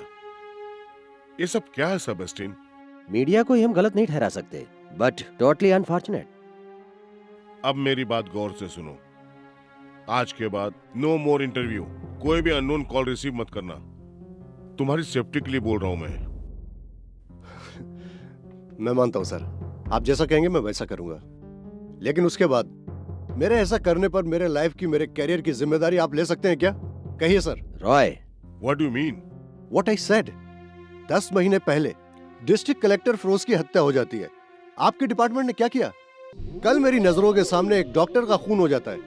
ये सब क्या है सेबेस्टियन?
मीडिया को ही हम गलत नहीं ठहरा सकते, बट टोटली अनफॉर्चुनेट।
अब मेरी बात गौर से सुनो। आज के बाद नो मोर इंटरव्यू, कोई भी अननोन कॉल रिसीव मत करना। तुम्हारी सेफ्टी के लिए बोल रहा हूं
मैं मानता हूं सर, आप जैसा कहेंगे मैं वैसा करूंगा, लेकिन उसके बाद मेरे ऐसा करने पर मेरे लाइफ की, मेरे कैरियर की जिम्मेदारी आप ले सकते हैं क्या? कहिए sir.
Roy,
what do you mean?
What I said. 10 महीने पहले डिस्ट्रिक्ट कलेक्टर फिरोज की हत्या हो जाती है। आपके डिपार्टमेंट ने क्या किया? कल मेरी नजरों के सामने एक डॉक्टर का खून हो जाता है।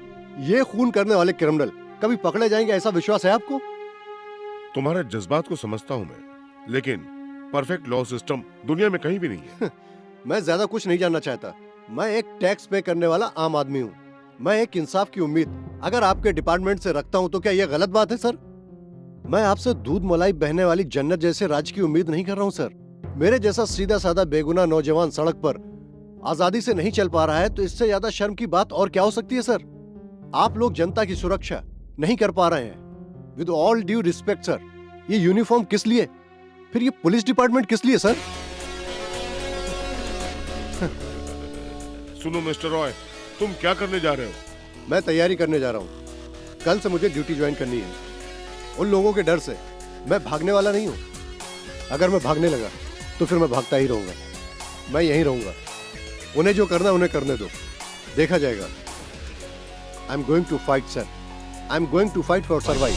ये खून करने वाले क्रिमिनल कभी पकड़े जाएंगे, ऐसा विश्वास है आपको?
तुम्हारे जज्बात को समझता हूं मैं, लेकिन परफेक्ट लॉ सिस्टम दुनिया में कहीं भी नहीं है।
मैं ज्यादा कुछ नहीं जानना चाहता। मैं एक टैक्स पे करने वाला आम आदमी हूँ। मैं एक इंसाफ की उम्मीद अगर आपके डिपार्टमेंट से रखता हूँ तो क्या यह गलत बात है सर? मैं आपसे दूध मलाई बहने वाली जन्नत जैसे राज की उम्मीद नहीं कर रहा हूँ सर। मेरे जैसा सीधा साधा बेगुनाह नौजवान सड़क पर आजादी से नहीं चल पा रहा है तो इससे ज्यादा शर्म की बात और क्या हो सकती है सर? आप लोग जनता की सुरक्षा नहीं कर पा रहे हैं। With all due respect sir, ये यूनिफॉर्म किस लिए, फिर ये पुलिस डिपार्टमेंट किस लिए सर?
सुनो मिस्टर रॉय, तुम क्या करने जा रहे हो?
मैं तैयारी करने जा रहा हूँ। कल से मुझे ड्यूटी ज्वाइन करनी है। उन लोगों के डर से मैं भागने वाला नहीं हूँ। अगर मैं भागने लगा तो फिर मैं भागता ही रहूंगा। मैं यहीं रहूंगा। उन्हें जो करना उन्हें करने दो, देखा जाएगा। I am going to fight sir, I am going to fight for survive.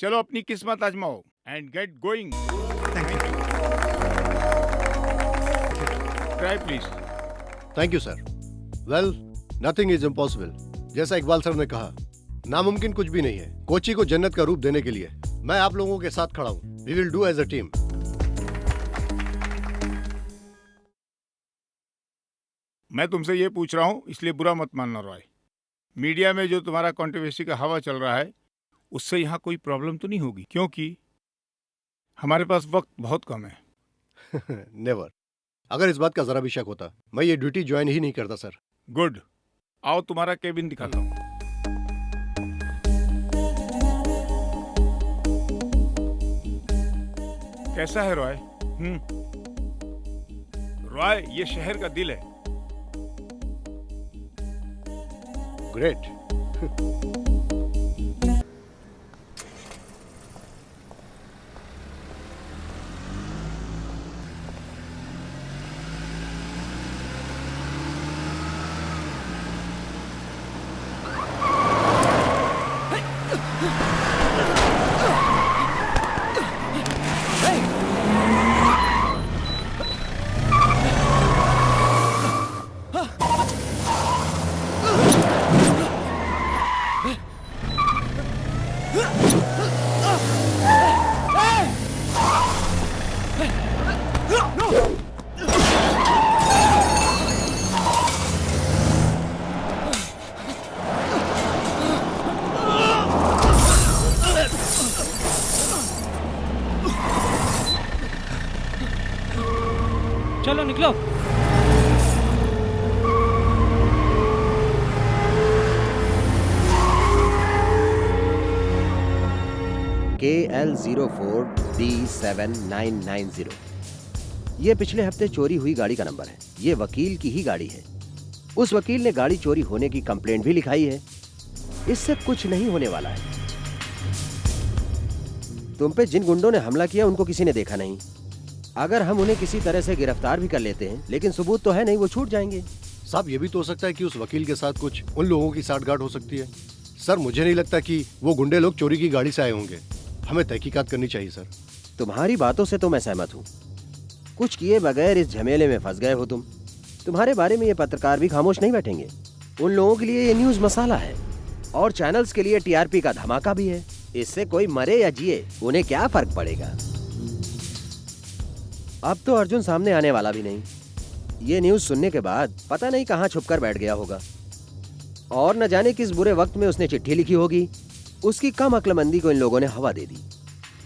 चलो अपनी किस्मत आजमाओ and get going. Try please.
Thank you sir. Well, nothing is impossible. जैसा इकबाल सर ने कहा, नामुमकिन कुछ भी नहीं है। कोची को जन्नत का रूप देने के लिए मैं आप लोगों के साथ खड़ा हूँ। We will do as a team.
मैं तुमसे ये पूछ रहा हूँ, इसलिए बुरा मत मानना रॉय। मीडिया में जो तुम्हारा कंट्रोवर्सी का हवा चल रहा है, उससे यहाँ कोई प्रॉब्लम तो नहीं होगी? क्योंकि हमारे पास वक्त बहुत कम है।
नेवर। अगर इस बात का जरा भी शक होता, मैं ये ड्यूटी ज्वाइन ही नहीं करता सर।
गुड, आओ तुम्हारा केबिन दिखाता हूँ। कैसा है रॉय? रॉय, ये शहर का दिल है।
ग्रेट।
चलो निकलो।
KL04B7990। ये पिछले हफ्ते चोरी हुई गाड़ी का नंबर है। ये वकील की ही गाड़ी है। उस वकील ने गाड़ी चोरी होने की कंप्लेंट भी लिखाई है। इससे कुछ नहीं होने वाला है। तुम पे जिन गुंडों ने हमला किया उनको किसी ने देखा नहीं। अगर हम उन्हें किसी तरह से गिरफ्तार भी कर लेते हैं, लेकिन सबूत तो है नहीं, वो छूट जाएंगे।
साहब, ये भी तो हो सकता है कि उस वकील के साथ कुछ उन लोगों की साठगांठ हो सकती है। सर, मुझे नहीं लगता कि वो गुंडे लोग चोरी की गाड़ी से आए होंगे। हमें तहकीकात करनी चाहिए सर।
तुम्हारी बातों से तो मैं सहमत हूँ। कुछ किए बगैर इस झमेले में फंस गए हो तुम। तुम्हारे बारे में ये पत्रकार भी खामोश नहीं बैठेंगे। उन लोगों के लिए ये न्यूज मसाला है और चैनल्स के लिए TRP का धमाका भी है। इससे कोई मरे या जिए, उन्हें क्या फर्क पड़ेगा। अब तो अर्जुन सामने आने वाला भी नहीं। ये न्यूज सुनने के बाद पता नहीं कहाँ छुपकर बैठ गया होगा और न जाने किस बुरे वक्त में उसने चिट्ठी लिखी होगी। उसकी कम अक्लमंदी को इन लोगों ने हवा दे दी।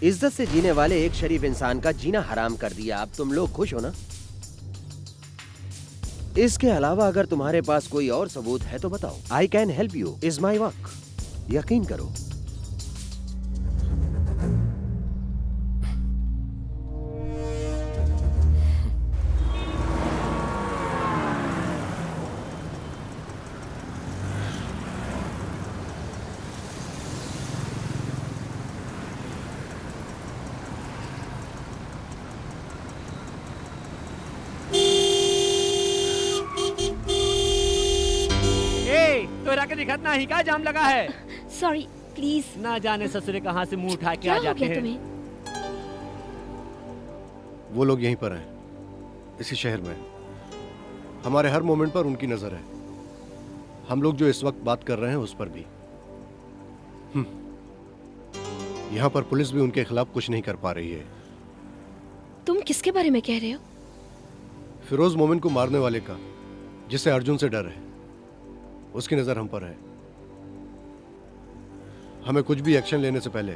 इज्जत से जीने वाले एक शरीफ इंसान का जीना हराम कर दिया। अब तुम लोग खुश हो ना? इसके अलावा अगर तुम्हारे पास कोई और सबूत है तो बताओ। I can help you is my work. यकीन करो।
दिखत ना ही का जाम लगा है।
Sorry, please.
ना जाने ससुरे कहाँ से मुंह उठा के
क्या
आ जाते हैं।
तुम्हें?
वो लोग यहीं पर हैं, इसी शहर में। हमारे हर मोमेंट पर उनकी नजर है। हम लोग जो इस वक्त बात कर रहे हैं उस पर भी। यहाँ पर पुलिस भी उनके खिलाफ कुछ नहीं कर पा रही है।
तुम किसके बारे में कह रहे हो?
फिरोज मोमिन को मारने वाले का, जिसे अर्जुन से डर है, उसकी नजर हम पर है। हमें कुछ भी एक्शन लेने से पहले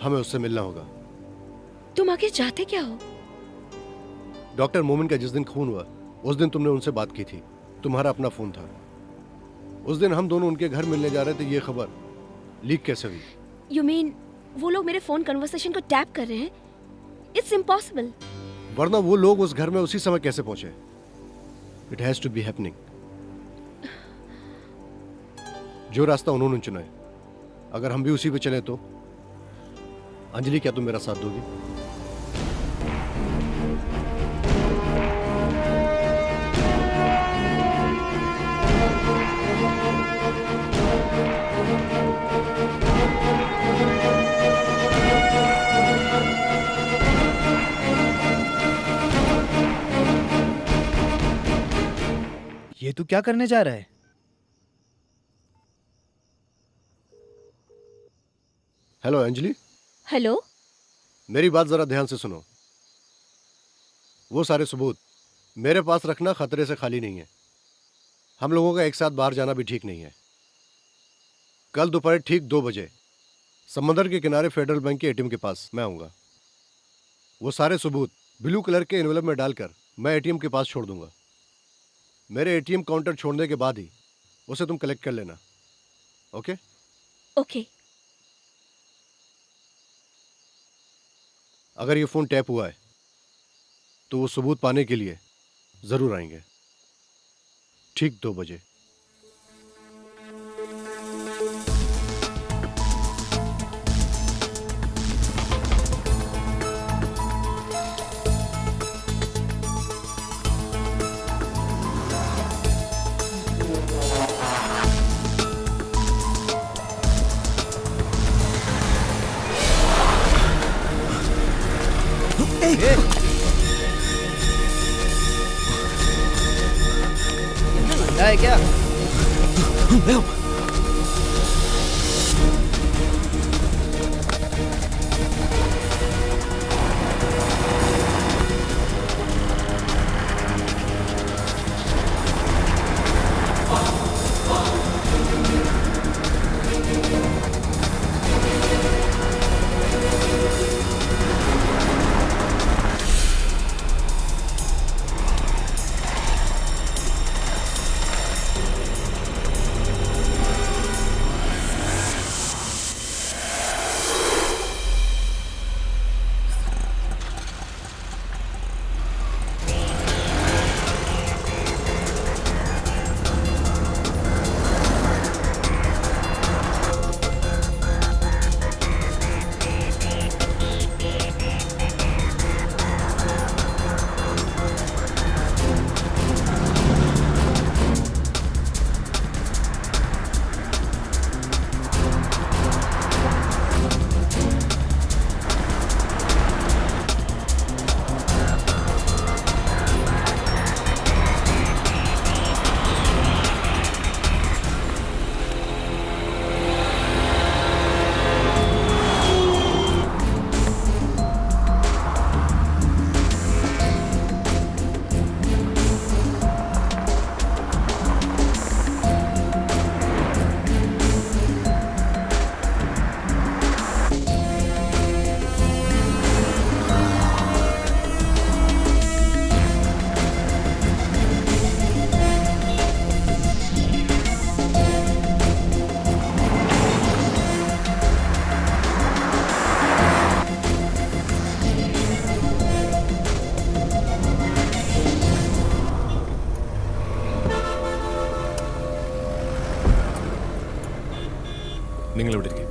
हमें उससे मिलना होगा।
तुम आखिर चाहते क्या हो?
डॉक्टर मोमिन का जिस दिन खून हुआ उस दिन तुमने उनसे बात की थी, तुम्हारा अपना फोन था। उस दिन हम दोनों उनके घर मिलने जा रहे थे, ये खबर लीक कैसे हुई?
यू मीन वो लोग मेरे फोन कन्वर्सेशन को टैप कर रहे हैं? It's impossible.
वरना वो लोग उस घर में उसी समय कैसे पहुंचे? It has to be happening. जो रास्ता उन्होंने चुना है, अगर हम भी उसी पे चले तो। अंजलि, क्या तुम मेरा साथ दोगी?
ये तू क्या करने जा रहा है?
हेलो अंजलि।
हेलो।
मेरी बात जरा ध्यान से सुनो। वो सारे सबूत मेरे पास रखना खतरे से खाली नहीं है। हम लोगों का एक साथ बाहर जाना भी ठीक नहीं है। कल दोपहर ठीक 2 बजे समंदर के किनारे फेडरल बैंक के एटीएम के पास मैं आऊंगा। वो सारे सबूत ब्लू कलर के एनवेलप में डालकर मैं एटीएम के पास छोड़ दूंगा। मेरे एटीएम काउंटर छोड़ने के बाद ही उसे तुम कलेक्ट कर लेना। ओके?
ओके।
अगर ये फोन टैप हुआ है तो वो सबूत पाने के लिए जरूर आएंगे, ठीक 2 बजे।
है क्या?
നിങ്ങൾ എവിടെ ഇരിക്കും?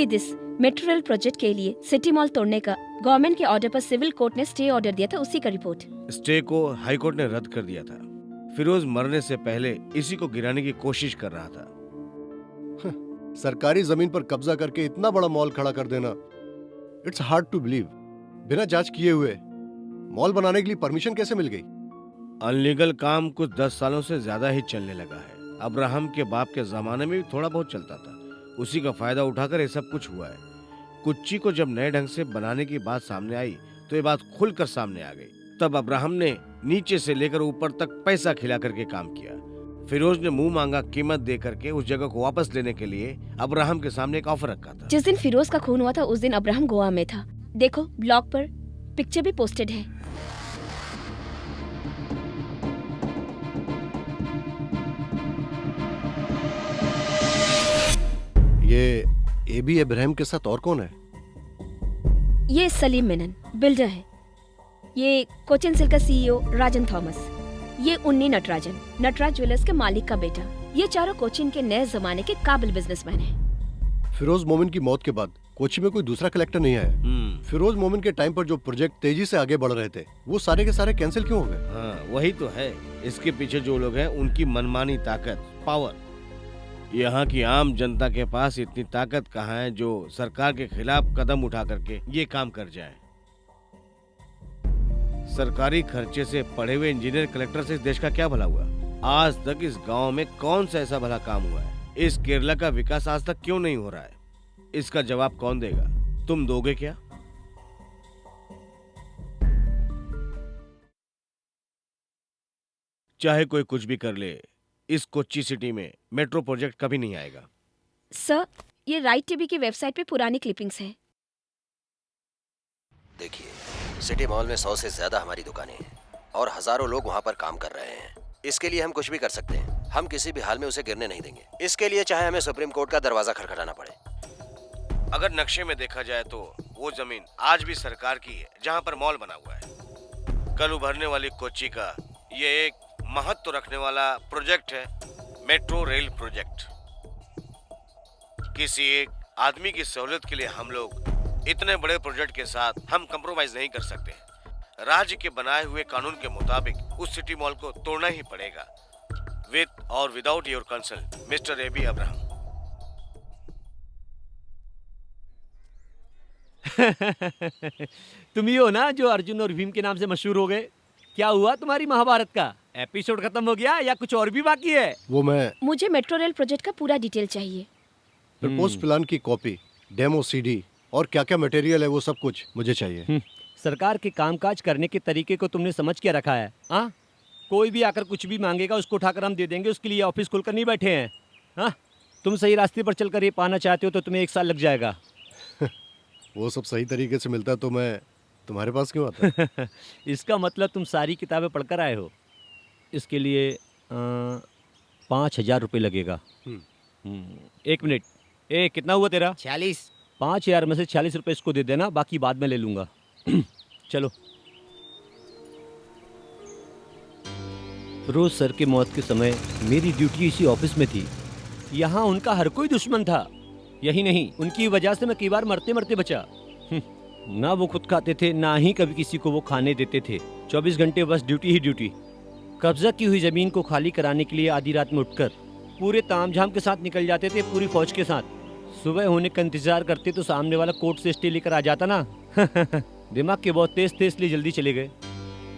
See this, metro rail project के लिए सिटी मॉल तोड़ने का गवर्नमेंट के ऑर्डर पर सिविल कोर्ट ने स्टे ऑर्डर दिया था, उसी का रिपोर्ट।
स्टे को हाई कोर्ट ने रद्द कर दिया था। फिरोज मरने से पहले इसी को गिराने की कोशिश कर रहा था।
सरकारी जमीन पर कब्जा करके इतना बड़ा मॉल खड़ा कर देना, इट्स हार्ड टू बिलीव। बिना जांच किए हुए मॉल बनाने के लिए परमिशन कैसे मिल गई?
अनलीगल काम कुछ 10 सालों से ज्यादा ही चलने लगा है। अब्राहम के बाप के जमाने में भी थोड़ा बहुत चलता था, उसी का फायदा उठाकर ये सब कुछ हुआ है। कुच्ची को जब नए ढंग से बनाने की बात सामने आई तो ये बात खुलकर सामने आ गई। तब अब्राहम ने नीचे से लेकर ऊपर तक पैसा खिला करके काम किया। फिरोज ने मुंह मांगा कीमत दे करके उस जगह को वापस लेने के लिए अब्राहम के सामने एक ऑफर रखा था।
जिस दिन फिरोज का खून हुआ था उस दिन अब्राहम गोवा में था। देखो ब्लॉग पर पिक्चर भी पोस्टेड है।
ये एबी इब्राहिम के साथ और कौन है?
ये सलीम मेनन बिल्डर है। ये कोचिन सिल्क का सीईओ राजन थॉमस। ये उन्नी नटराजन, नटराज ज्वेलर्स के मालिक का बेटा। ये चारों कोचिन के नए जमाने के काबिल बिजनेसमैन हैं।
फिरोज मोमिन की मौत के बाद कोची में कोई दूसरा कलेक्टर नहीं आया। फिरोज मोमिन के टाइम पर जो प्रोजेक्ट तेजी से आगे बढ़ रहे थे वो सारे के सारे कैंसिल क्यों हो गए?
हाँ, वही तो है। इसके पीछे जो लोग हैं उनकी मनमानी ताकत, पावर। यहाँ की आम जनता के पास इतनी ताकत कहाँ है जो सरकार के खिलाफ कदम उठा करके ये काम कर जाए। सरकारी खर्चे से पढ़े हुए इंजीनियर कलेक्टर से इस देश का क्या भला हुआ? आज तक इस गांव में कौन सा ऐसा भला काम हुआ है? इस केरला का विकास आज तक क्यों नहीं हो रहा है? इसका जवाब कौन देगा? तुम दोगे क्या? चाहे कोई कुछ भी कर ले, इस कोच्चि सिटी में मेट्रो प्रोजेक्ट कभी नहीं आएगा।
सर, ये राइट टीवी की वेबसाइट पे पुरानी क्लिपिंग्स हैं।
देखिए, सिटी मॉल में 100 से ज्यादा हमारी दुकानें हैं और हजारों लोग वहाँ पर काम कर रहे हैं। इसके लिए हम कुछ भी कर सकते हैं। हम किसी भी हाल में उसे गिरने नहीं देंगे। इसके लिए चाहे हमें सुप्रीम कोर्ट का दरवाजा खटखटाना पड़े।
अगर नक्शे में देखा जाए तो वो जमीन आज भी सरकार की है जहाँ पर मॉल बना हुआ है। कल उभरने वाली कोच्चि का ये एक महत्व रखने वाला प्रोजेक्ट है, मेट्रो रेल प्रोजेक्ट। किसी एक आदमी की सहूलियत के लिए हम लोग इतने बड़े प्रोजेक्ट के साथ हम कंप्रोमाइज नहीं कर सकते। राज्य के बनाए हुए कानून के मुताबिक उस सिटी मॉल को तोड़ना ही पड़ेगा, with or without your consult, mister A B Abraham.
तुम ही हो ना जो अर्जुन और भीम के नाम से मशहूर हो गए? क्या हुआ तुम्हारी महाभारत का? एपिसोड खत्म हो गया या कुछ और भी बाकी है?
वो मैं
मुझे मेट्रो रेल प्रोजेक्ट का पूरा डिटेल चाहिए।
प्रपोज प्लान की कॉपी, डेमो सीडी और क्या क्या मटेरियल है वो सब कुछ मुझे चाहिए।
सरकार के कामकाज करने के तरीके को तुमने समझ के रखा है? हाँ, कोई भी आकर कुछ भी मांगेगा उसको उठाकर हम दे देंगे। उसके लिए ऑफिस खोलकर नहीं बैठे हैं। हाँ, तुम सही रास्ते पर चलकर ये पाना चाहते हो तो तुम्हें 1 साल लग जाएगा।
वो सब सही तरीके से मिलता तो मैं तुम्हारे पास क्यों आता?
इसका मतलब तुम सारी किताबें पढ़कर आए हो। इसके लिए 5,000 रुपये लगेगा। 1 मिनट, कितना हुआ तेरा?
46।
5,000 में से 40 रुपये इसको दे देना, बाकी बाद में ले लूँगा। चलो। रोज सर के मौत के समय मेरी ड्यूटी इसी ऑफिस में थी। यहाँ उनका हर कोई दुश्मन था। यही नहीं, उनकी वजह से मैं कई बार मरते मरते बचा। ना वो खुद खाते थे, ना ही कभी किसी को वो खाने देते थे। 24 घंटे बस ड्यूटी ही ड्यूटी। कब्जा की हुई जमीन को खाली कराने के लिए आधी रात में उठकर पूरे तामझाम के साथ निकल जाते थे, पूरी फौज के साथ। सुबह होने का इंतजार करते तो सामने वाला कोर्ट से स्टे लेकर आ जाता ना। दिमाग के बहुत तेज थे, इसलिए जल्दी चले गए।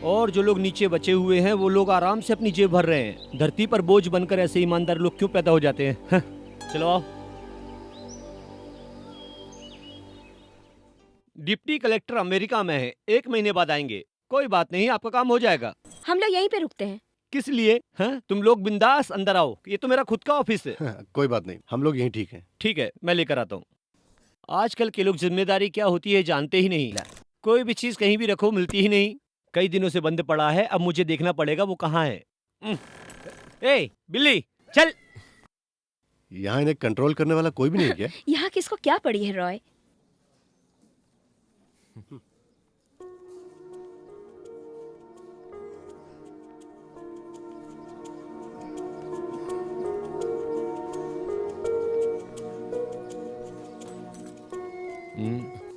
और जो लोग नीचे बचे हुए हैं वो लोग आराम से अपनी जेब भर रहे हैं। धरती पर बोझ बनकर ऐसे ईमानदार लोग क्यों पैदा हो जाते हैं? चलो आओ। डिप्टी कलेक्टर अमेरिका में है, 1 महीने बाद आएंगे। कोई बात नहीं, आपका काम हो जाएगा।
हम लोग यहीं पे रुकते हैं।
किस लिए? हाँ, तुम लोग बिंदास अंदर आओ, ये तो मेरा खुद का ऑफिस है।
कोई बात नहीं, हम लोग यहीं ठीक हैं।
ठीक है, मैं लेकर आता हूँ। आजकल के लोग जिम्मेदारी क्या होती है जानते ही नहीं। कोई भी चीज कहीं भी रखो मिलती ही नहीं। कई दिनों से बंद पड़ा है, अब मुझे देखना पड़ेगा वो कहाँ है। ए बिल्ली, चल।
यहाँ इन्हें कंट्रोल करने वाला कोई भी नहीं है क्या?
यहाँ किसको क्या पड़ी है रॉय?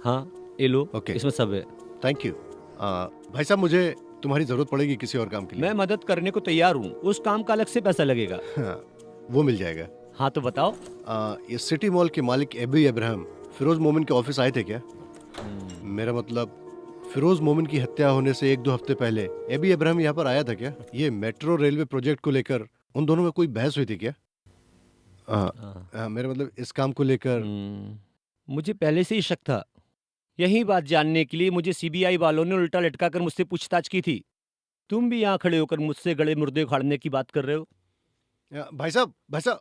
हाँ ये लो,
ओके
इसमें सब है।
Thank you. भाई साहब, मुझे तुम्हारी जरूरत पड़ेगी किसी और काम के लिए।
मैं मदद करने को तैयार हूँ, उस काम का अलग से पैसा लगेगा।
हाँ, वो मिल जाएगा।
हाँ तो बताओ।
ये सिटी मॉल के मालिक एबी इब्राहिम फिरोज मोमिन के ऑफिस आए थे क्या? मेरा मतलब फिरोज मोमिन की हत्या होने से 1-2 हफ्ते पहले एबी इब्राहिम यहाँ पर आया था क्या? ये मेट्रो रेलवे प्रोजेक्ट को लेकर उन दोनों में कोई बहस हुई थी क्या? मेरा मतलब इस काम को लेकर।
मुझे पहले से ही शक था। यही बात जानने के लिए मुझे सीबीआई वालों ने उल्टा लटका कर मुझसे पूछताछ की थी। तुम भी यहाँ खड़े होकर मुझसे गड़े मुर्दे उखाड़ने की बात कर रहे हो।
भाई साहब, भाई साहब,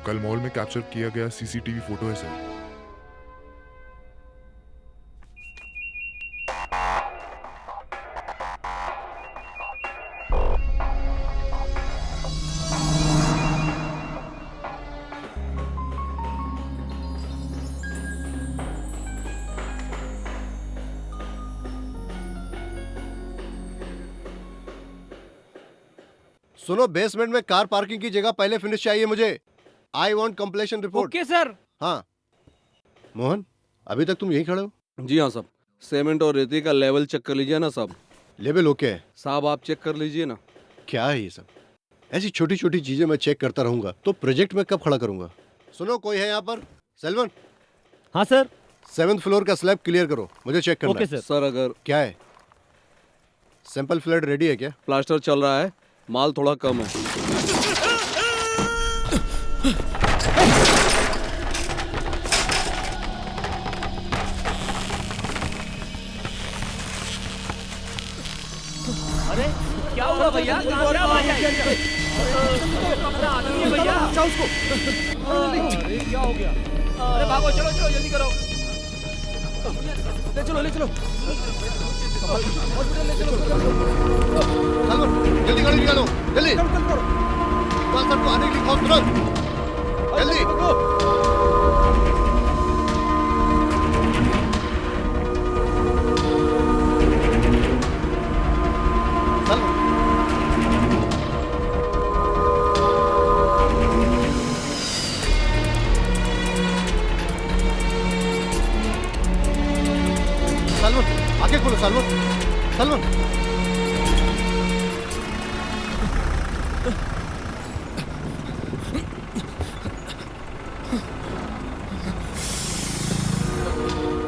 कल मॉल में कैप्चर किया गया सीसीटीवी फोटो है सर।
सुनो, बेसमेंट में कार पार्किंग की जगह पहले फिनिश चाहिए मुझे। I want completion report.
Okay sir.
हाँ मोहन, अभी तक तुम यहीं खड़े हो?
जी हाँ साहब, सीमेंट और रेती का लेवल चेक कर लीजिए ना साहब।
लेवल ओके है
साहब, आप चेक कर लीजिए ना।
क्या है ये सब? ऐसी छोटी छोटी चीजें मैं चेक करता रहूंगा तो प्रोजेक्ट में कब खड़ा करूंगा? सुनो, कोई है यहाँ पर? सेल्वन।
हाँ सर।
7th फ्लोर का स्लैब क्लियर करो, मुझे चेक करना
ओके
है।
सर अगर
क्या है? सैंपल फ्लड रेडी है क्या?
प्लास्टर चल रहा है, माल थोड़ा कम है।
अरे क्या हुआ भैया? क्या हुआ भैया? अपना आदमी है भैया। अरे क्या हो गया? अरे भागो, चलो चलो जल्दी करो।
ले चलो, ले चलो। जल्दी गाड़ी निकालो, जल्दी। सर को आने की कहो तुरंत, जल्दी। सलमान, आगे खोलो सलमान, सलमान।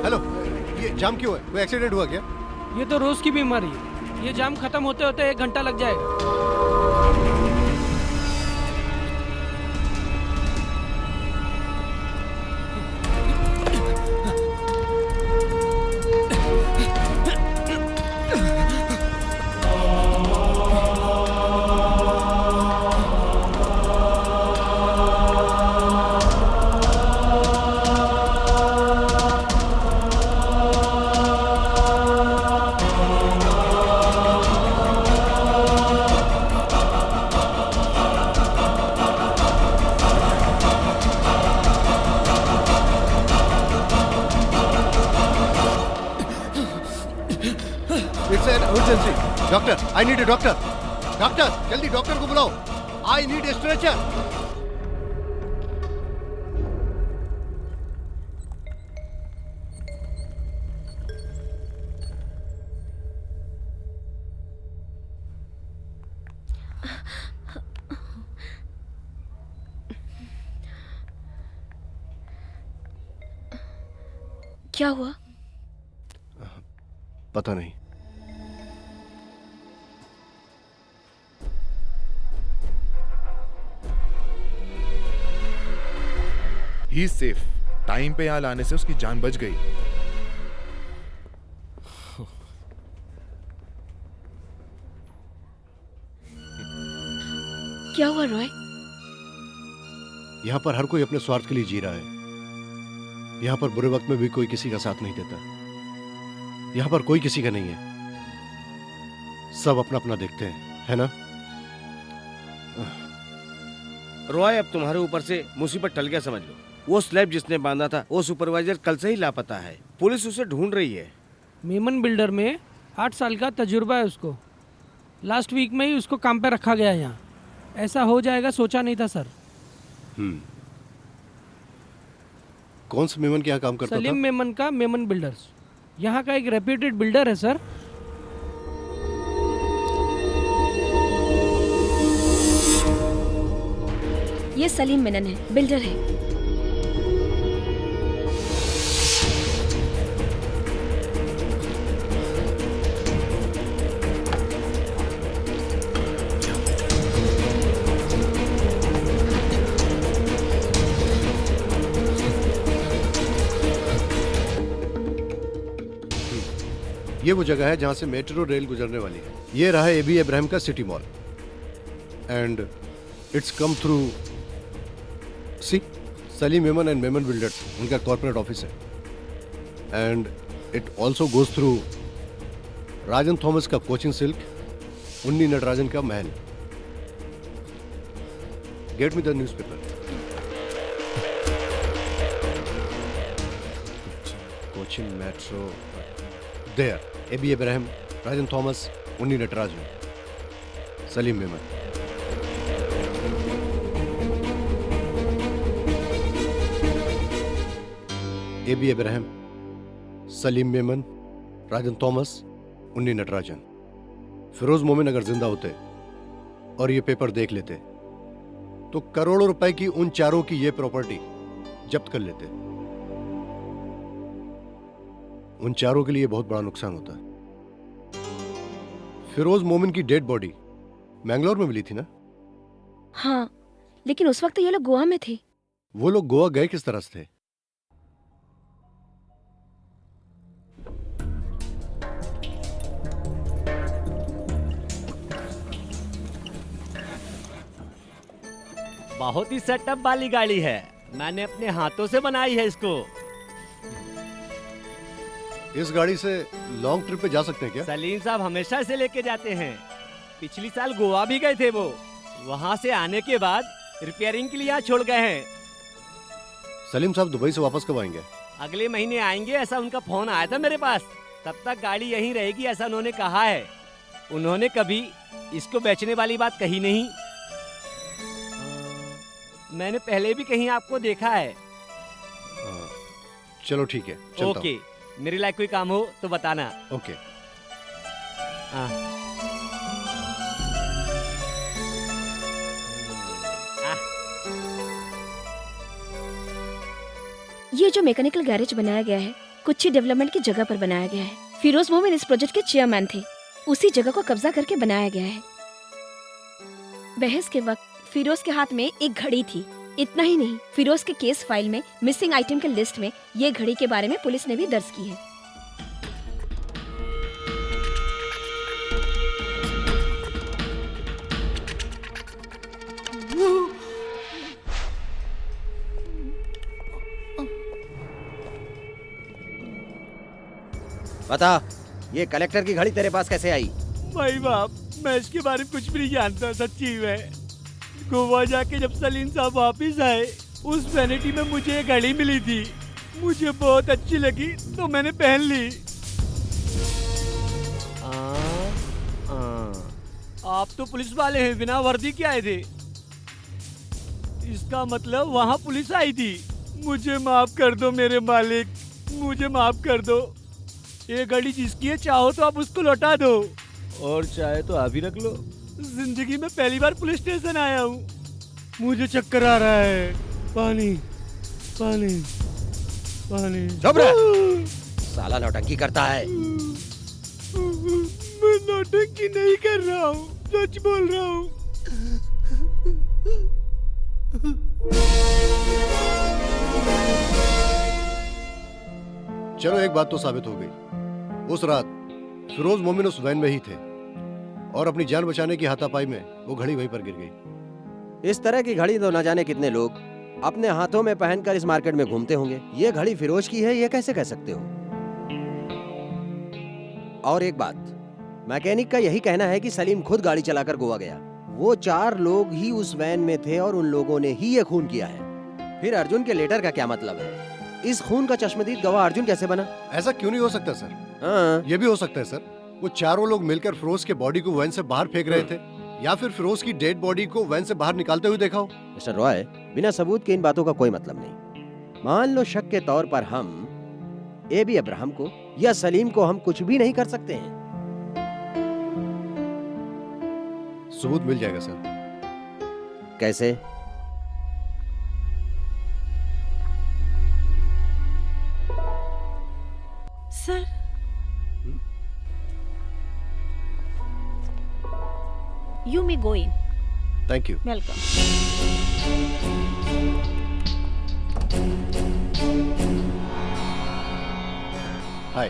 हेलो, ये जाम क्यों है? कोई एक्सीडेंट हुआ क्या?
ये तो रोज की बीमारी है। ये जाम खत्म होते होते 1 घंटा लग जाएगा।
It's an emergency. Doctor, I need a doctor. Doctor, जल्दी डॉक्टर को बुलाओ. I need a stretcher.
क्या हुआ?
पता नहीं.
ही सेफ. टाइम पे यहाँ लाने से उसकी जान बच गई.
क्या हुआ रॉय?
यहाँ पर हर कोई अपने स्वार्थ के लिए जी रहा है. यहाँ पर बुरे वक्त में भी कोई किसी का साथ नहीं देता. यहाँ पर कोई किसी का नहीं है, सब अपना अपना देखते हैं, है ना?
रॉय, अब तुम्हारे ऊपर से मुसीबत टल गया समझ लो। वो स्लैब जिसने बांधा था वो सुपरवाइजर कल से ही लापता है। पुलिस उसे ढूंढ रही है।
मेमन बिल्डर में 8 साल का तजुर्बा है उसको। लास्ट वीक में ही उसको काम पे रखा गया यहाँ। ऐसा हो जाएगा सोचा नहीं था सर।
कौन से मेमन के यहाँ काम करता
सलीम
था?
मेमन का मेमन बिल्डर्स, यहाँ का एक रेप्यूटेड बिल्डर है सर।
ये सलीम मेनन है, बिल्डर है।
ये वो जगह है जहां से मेट्रो रेल गुजरने वाली है। ये रहा एबी इब्राहिम का city mall and it's come through C Salim Memon and Memon builders, उनका कॉर्पोरेट ऑफिस है। And it also goes through Rajan Thomas का कोचिंग सिल्क, उन्नी नटराजन का महल। Get me the newspaper. Cochin metro there, A B Ibrahim, Rajan Thomas, Unni Natarajan, Salim Memon. A B Ibrahim, Salim Memon, Rajan Thomas, Unni Natarajan. Firoz मोमिन अगर जिंदा होते और ये पेपर देख लेते तो करोड़ों रुपए की उन चारों की ये प्रॉपर्टी जब्त कर लेते। उन चारों के लिए बहुत बड़ा नुकसान होता है। फिरोज मोमिन की डेड बॉडी मैंगलोर में मिली थी ना?
हाँ, लेकिन उस वक्त तो ये लोग गोवा में थे।
वो लोग गोवा गए किस तरह से थे?
बहुत ही सेटअप वाली गाड़ी है, मैंने अपने हाथों से बनाई है इसको।
इस गाड़ी से लॉन्ग ट्रिप पे जा सकते हैं क्या?
सलीम साहब हमेशा इसे लेके जाते हैं। पिछली साल गोवा भी गए थे वो, वहाँ से आने के बाद रिपेयरिंग के लिए यहाँ छोड़ गए हैं।
सलीम साहब दुबई से वापस कब आएंगे?
अगले महीने आएंगे, ऐसा उनका फोन आया था मेरे पास। तब तक गाड़ी यहीं रहेगी ऐसा उन्होंने कहा है। उन्होंने कभी इसको बेचने वाली बात कही नहीं। मैंने पहले भी कहीं आपको देखा है।
चलो ठीक है, चलता
ओके, मेरे लायक कोई काम हो तो बताना।
ओके।
ये जो मैकेनिकल गैरेज बनाया गया है कुछ डेवलपमेंट की जगह पर बनाया गया है। फिरोज मोमिन इस प्रोजेक्ट के चेयरमैन थे, उसी जगह को कब्जा करके बनाया गया है। बहस के वक्त फिरोज के हाथ में एक घड़ी थी। इतना ही नहीं, फिरोज के केस फाइल में मिसिंग आइटम के लिस्ट में ये घड़ी के बारे में पुलिस ने भी दर्ज की है।
बता, ये कलेक्टर की घड़ी तेरे पास कैसे आई?
भाई बाप, मैं इसके बारे में कुछ भी नहीं जानता सच्ची में। गोवा जाके जब सलीम साहब वापिस आए, उस वैनिटी में मुझे एक घड़ी मिली थी। मुझे बहुत अच्छी लगी तो मैंने पहन ली। आप तो पुलिस वाले हैं, बिना वर्दी के आए थे। इसका मतलब वहाँ पुलिस आई थी। मुझे माफ कर दो मेरे मालिक, मुझे माफ कर दो। ये घड़ी जिसकी है, चाहो तो आप उसको लौटा दो, और चाहे तो आप ही रख लो। जिंदगी में पहली बार पुलिस स्टेशन आया हूँ, मुझे चक्कर आ रहा है। पानी पानी पानी।
चुप रह, साला नौटंकी करता है।
मैं नौटंकी नहीं कर रहा हूँ, सच बोल रहा हूँ।
चलो एक बात तो साबित हो गई। उस रात फिरोज मोमिन उस वैन में ही थे और अपनी जान बचाने की हाथापाई में वो घड़ी वहीं पर गिर गई।
इस तरह की घड़ी तो न जाने कितने लोग अपने हाथों में पहनकर इस मार्केट में घूमते होंगे। ये घड़ी फिरोज की है, ये कैसे कह सकते हो? और एक बात, मैकेनिक का यही कहना है कि सलीम खुद गाड़ी चलाकर गोवा गया। वो 4 लोग ही उस वैन में थे और उन लोगों ने ही ये खून किया है। फिर अर्जुन के लेटर का क्या मतलब है? इस खून का चश्मदीद गवाह अर्जुन कैसे बना?
ऐसा क्यों नहीं हो सकता सर?
हाँ।
ये भी हो सकता है सर, वो चारों लोग मिलकर फिरोज के बॉडी को वैन से बाहर फेंक रहे थे, या फिर फिरोज की डेड बॉडी को वैन से बाहर निकालते हुए देखा हो।
मिस्टर रॉय, बिना सबूत के इन बातों का कोई मतलब नहीं। मान लो शक के तौर पर हम एबी अब्राहम को या सलीम को हम कुछ भी नहीं कर सकते हैं।
सबूत मिल जाएगा सर।
कैसे?
Sir, you may go in.
Thank you.
Welcome.
Hi.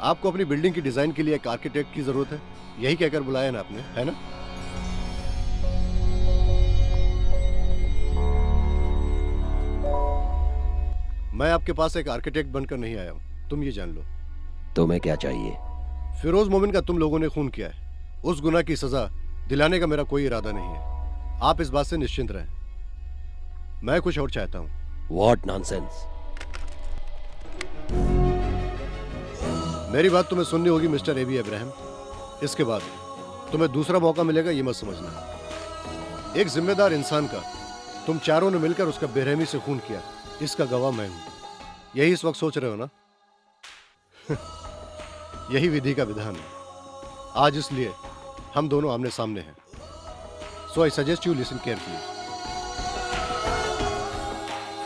आपको अपनी बिल्डिंग की डिजाइन के लिए एक आर्किटेक्ट की जरूरत है, यही कहकर बुलाया ना आपने, है ना? मैं आपके पास एक आर्किटेक्ट बनकर नहीं आया हूं, तुम ये जान लो।
तुम्हें क्या चाहिए?
फिरोज मोमिन का तुम लोगों ने खून किया है, उस गुनाह की सजा दिलाने का मेरा कोई इरादा नहीं है। आप इस बात से निश्चिंत रहें। मैं कुछ और चाहता हूं।
What nonsense?
मेरी बात तुम्हें सुननी होगी मिस्टर एबी अब्राहम। इसके बाद तुम्हें दूसरा मौका मिलेगा, ये मत समझना। एक जिम्मेदार इंसान का तुम चारों ने मिलकर उसका बेरहमी से खून किया, इसका गवाह मैं हूं। यही इस वक्त सोच रहे हो ना? यही विधि का विधान है। आज इसलिए हम दोनों आमने सामने हैं। So I suggest you listen carefully.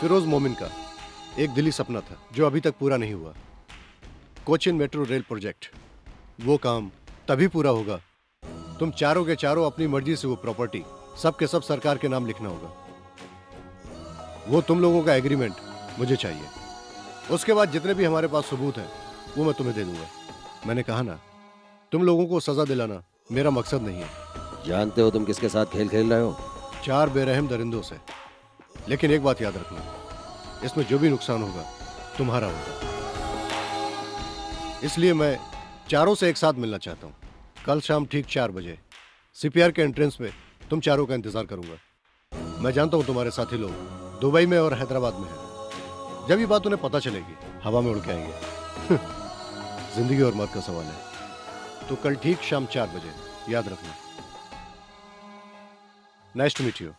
Firoz Momin का एक दिली सपना था जो अभी तक पूरा नहीं हुआ, कोचिन मेट्रो रेल प्रोजेक्ट। वो काम तभी पूरा होगा तुम चारों के चारों अपनी मर्जी से वो प्रॉपर्टी सब के सब सरकार के नाम लिखना होगा। वो तुम लोगों का एग्रीमेंट मुझे चाहिए। उसके बाद जितने भी हमारे पास सबूत हैं वो मैं तुम्हें दे दूंगा। मैंने कहा ना, तुम लोगों को सजा दिलाना मेरा मकसद नहीं है।
जानते हो तुम किसके साथ खेल खेल रहे हो?
4 बेरहम दरिंदों से। लेकिन एक बात याद रखना, इसमें जो भी नुकसान होगा तुम्हारा होगा। इसलिए मैं चारों से एक साथ मिलना चाहता हूँ। कल शाम ठीक 4 बजे सीपीआर के एंट्रेंस में तुम चारों का इंतजार करूंगा। मैं जानता हूँ तुम्हारे साथी लोग दुबई में और हैदराबाद में हैं। जब ये बात उन्हें पता चलेगी हवा में उड़ के आएंगे। जिंदगी और मौत का सवाल है। तो कल ठीक शाम 4 बजे याद रखना। Nice to meet you.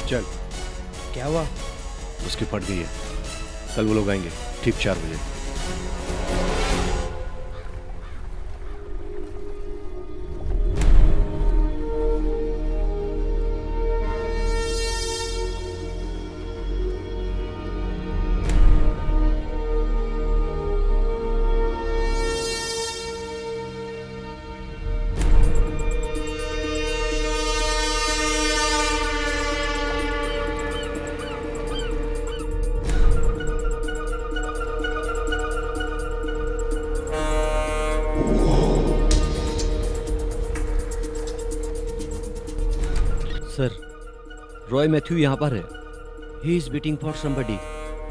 चल।
क्या हुआ?
उसकी फट गई है। कल वो लोग आएंगे ठीक 4 बजे।
सर, रॉय मैथ्यू यहाँ पर है। He is waiting for somebody.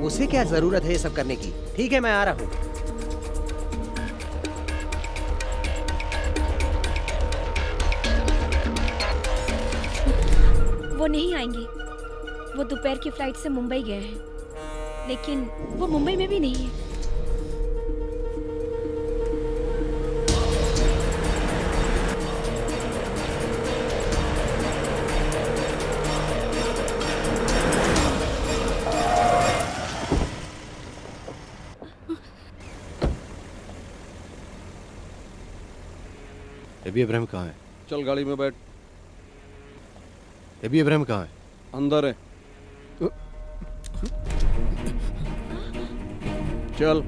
उसे क्या जरूरत है ये सब करने की? ठीक है, मैं आ रहा हूँ।
वो नहीं आएंगे। वो दोपहर की फ्लाइट से मुंबई गए हैं, लेकिन वो मुंबई में भी नहीं है।
एबी अब्राहम कहाँ है?
चल गाड़ी में बैठ।
एबी अब्राहम कहाँ है?
अंदर है। चल।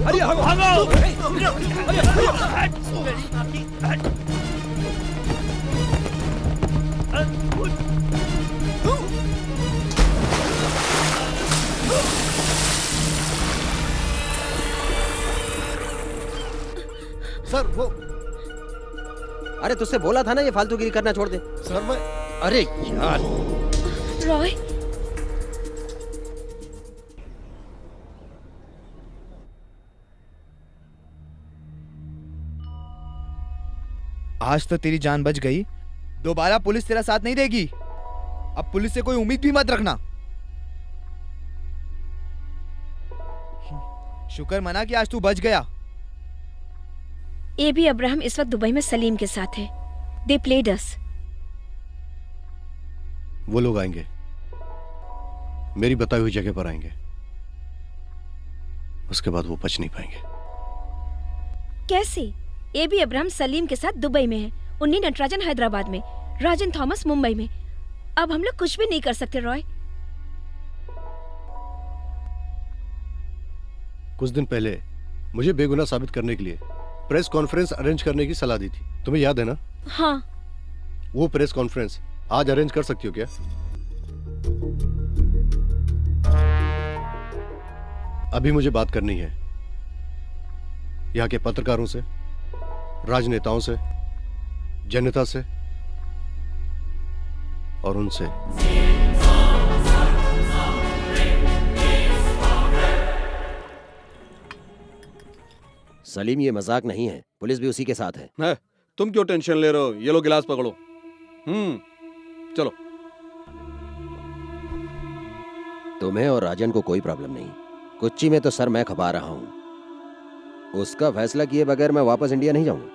अरे
सर वो,
अरे तुझसे बोला था ना ये फालतूगिरी करना छोड़ दे।
सर मैं,
अरे यार
रॉय,
आज तो तेरी जान बच गई, दोबारा पुलिस तेरा साथ नहीं देगी। अब पुलिस से कोई उम्मीद भी मत रखना। शुक्र मना कि आज तू बच गया।
एबी अब्राहम इस वक्त दुबई में सलीम के साथ है। दे प्लेड अस।
वो लोग आएंगे, मेरी बताई हुई जगह पर आएंगे, उसके बाद वो बच नहीं पाएंगे।
कैसे? एबी अब्राहम सलीम के साथ दुबई में है, उन्नी नटराजन हैदराबाद में, राजन थॉमस मुंबई में। अब हम लोग कुछ भी नहीं कर सकते रॉय।
कुछ दिन पहले मुझे बेगुनाह साबित करने के लिए प्रेस कॉन्फ्रेंस अरेंज करने की सलाह दी थी, तुम्हें याद है ना?
हाँ।
वो प्रेस कॉन्फ्रेंस आज अरेंज कर सकती हो क्या? अभी मुझे बात करनी है यहाँ के पत्रकारों से, राजनेताओं से, जनता से और उनसे।
सलीम, ये मजाक नहीं है, पुलिस भी उसी के साथ है।
तुम क्यों टेंशन ले रहे हो? ये लो गिलास पकड़ो। चलो।
तुम्हें और राजन को कोई प्रॉब्लम नहीं। कोच्चि में तो सर मैं खपा रहा हूँ। उसका फैसला किए बगैर मैं वापस इंडिया नहीं जाऊंगा।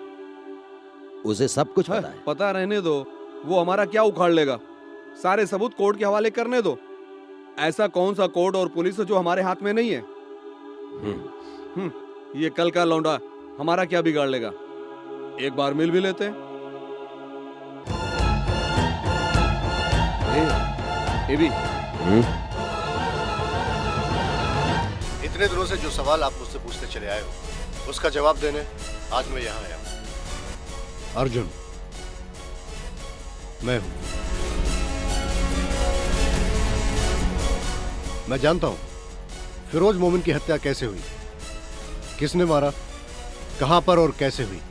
उसे सब कुछ पता है।
पता रहने दो, वो हमारा क्या उखाड़ लेगा। सारे सबूत कोर्ट के हवाले करने दो। ऐसा कौन सा कोर्ट और पुलिस है जो हमारे हाथ में नहीं है? ये कल का लौंडा हमारा क्या बिगाड़ लेगा? एक बार मिल भी लेते। एबी,
इतने दिनों से जो सवाल आप मुझसे पूछते चले आए हो, उसका जवाब देने आज मैं यहां आया हूं। अर्जुन मैं हूं। मैं जानता हूं फिरोज मोमिन की हत्या कैसे हुई, किसने मारा, कहां पर और कैसे हुई।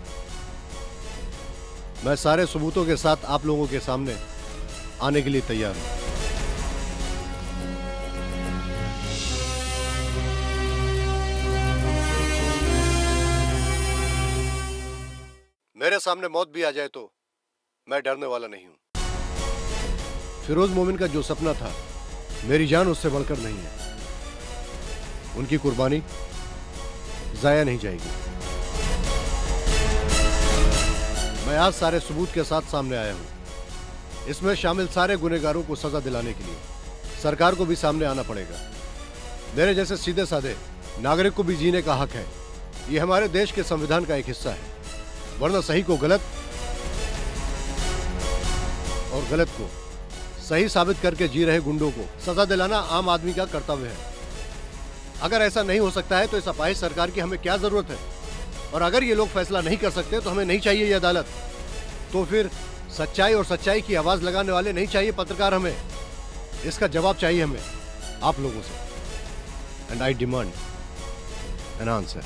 मैं सारे सबूतों के साथ आप लोगों के सामने आने के लिए तैयार हूं। मेरे सामने मौत भी आ जाए तो मैं डरने वाला नहीं हूं। फिरोज मोमिन का जो सपना था, मेरी जान उससे बढ़कर नहीं है। उनकी कुर्बानी जाया नहीं जाएगी। मैं आज सारे सबूत के साथ सामने आया हूं। इसमें शामिल सारे गुनहगारों को सजा दिलाने के लिए सरकार को भी सामने आना पड़ेगा। मेरे जैसे सीधे साधे नागरिक को भी जीने का हक है। ये हमारे देश के संविधान का एक हिस्सा है। वरना सही को गलत और गलत को सही साबित करके जी रहे गुंडों को सजा दिलाना आम आदमी का कर्तव्य है। अगर ऐसा नहीं हो सकता है तो इस अपाहिज सरकार की हमें क्या जरूरत है? और अगर ये लोग फैसला नहीं कर सकते तो हमें नहीं चाहिए ये अदालत। तो फिर सच्चाई और सच्चाई की आवाज लगाने वाले नहीं चाहिए पत्रकार हमें। इसका जवाब चाहिए हमें आप लोगों से। And I demand an answer.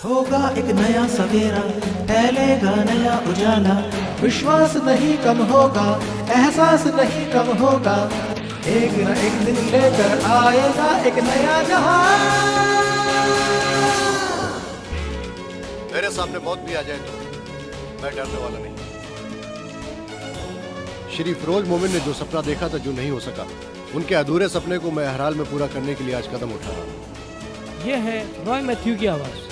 होगा एक नया सवेरा, फैलेगा नया उजाला। विश्वास नहीं कम होगा, एहसास नहीं कम होगा। एक न एक दिन लेकर आएगा एक नया जहां।
मेरे सामने मौत भी आ जाए तो मैं डरने वाला नहीं। श्री फिरोज मोमिन ने जो सपना देखा था, जो नहीं हो सका, उनके अधूरे सपने को मैं हर हाल में पूरा करने के लिए आज कदम उठा रहा हूँ।
ये है रॉय मैथ्यू की आवाज़।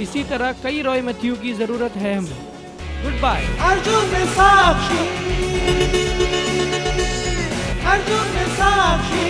इसी तरह कई रॉय मैथ्यू की ज़रूरत है हमें। Goodbye.
अर्जुन साक्षी, अर्जुन साक्षी।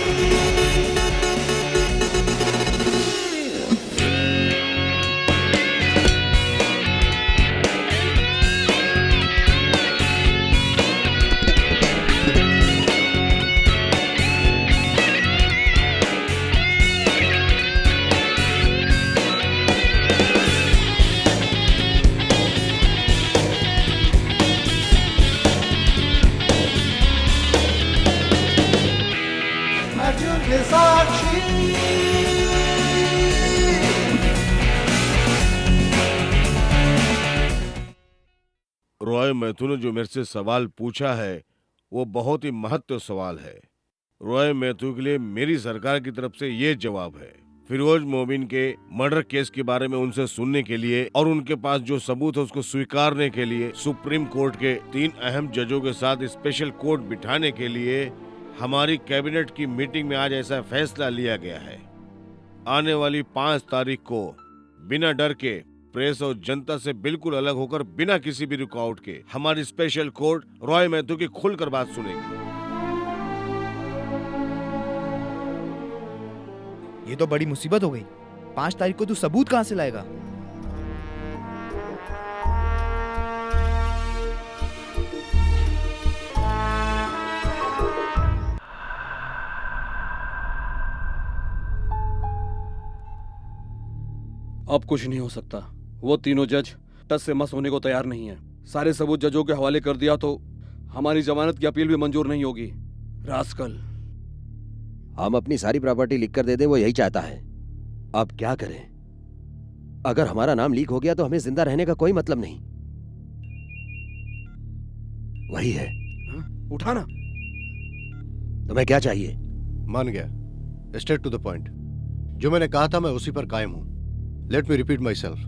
रॉय मैथ्यू ने जो मेरे से सवाल पूछा है वो बहुत ही महत्वपूर्ण सवाल है। रॉय मैथ्यू के लिए मेरी सरकार की तरफ से ये जवाब है। फिरोज मोमिन के मर्डर केस के बारे में उनसे सुनने के लिए और उनके पास जो सबूत है उसको स्वीकारने के लिए सुप्रीम कोर्ट के 3 अहम जजों के साथ स्पेशल कोर्ट बिठाने के लिए हमारी कैबिनेट की मीटिंग में आज ऐसा फैसला लिया गया है। आने वाली 5 तारीख को बिना डर के प्रेस और जनता से बिल्कुल अलग होकर बिना किसी भी रुकावट के हमारी स्पेशल कोर्ट रॉय मैथ्यू की खुलकर बात सुनेगी।
ये तो बड़ी मुसीबत हो गई। 5 तारीख को तू सबूत कहां से लाएगा?
अब कुछ नहीं हो सकता। वो तीनों जज टस से मस होने को तैयार नहीं है। सारे सबूत जजों के हवाले कर दिया तो हमारी जमानत की अपील भी मंजूर नहीं होगी। रास्कल।
हम अपनी सारी प्रॉपर्टी लिख कर दे दे, वो यही चाहता है। अब क्या करें? अगर हमारा नाम लीक हो गया तो हमें जिंदा रहने का कोई मतलब नहीं। वही है।
उठाना।
तुम्हें क्या चाहिए?
मान गया, स्ट्रेट टू द पॉइंट। जो मैंने कहा था मैं उसी पर कायम हूं। Let me repeat my self.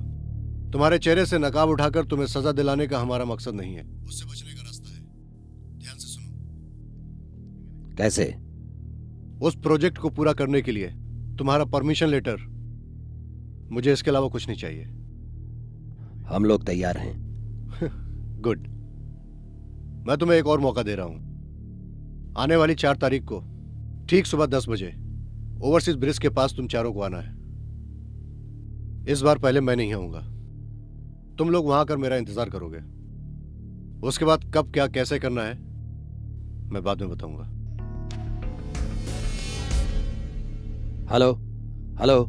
तुम्हारे चेहरे से नकाब उठाकर तुम्हें सजा दिलाने का हमारा मकसद नहीं है। उससे बचने का रास्ता है। ध्यान से सुनो।
कैसे?
उस प्रोजेक्ट को पूरा करने के लिए तुम्हारा परमिशन लेटर। मुझे इसके अलावा कुछ नहीं चाहिए।
हम लोग तैयार हैं।
गुड। मैं तुम्हें एक और मौका दे रहा हूं। आने वाली 4 तारीख को ठीक सुबह 10 बजे ओवरसीज ब्रिज के पास तुम चारों को आना है। इस बार पहले मैं नहीं आऊंगा। तुम लोग वहां आकर मेरा इंतजार करोगे। उसके बाद कब क्या कैसे करना है मैं बाद में बताऊंगा।
Hello hello.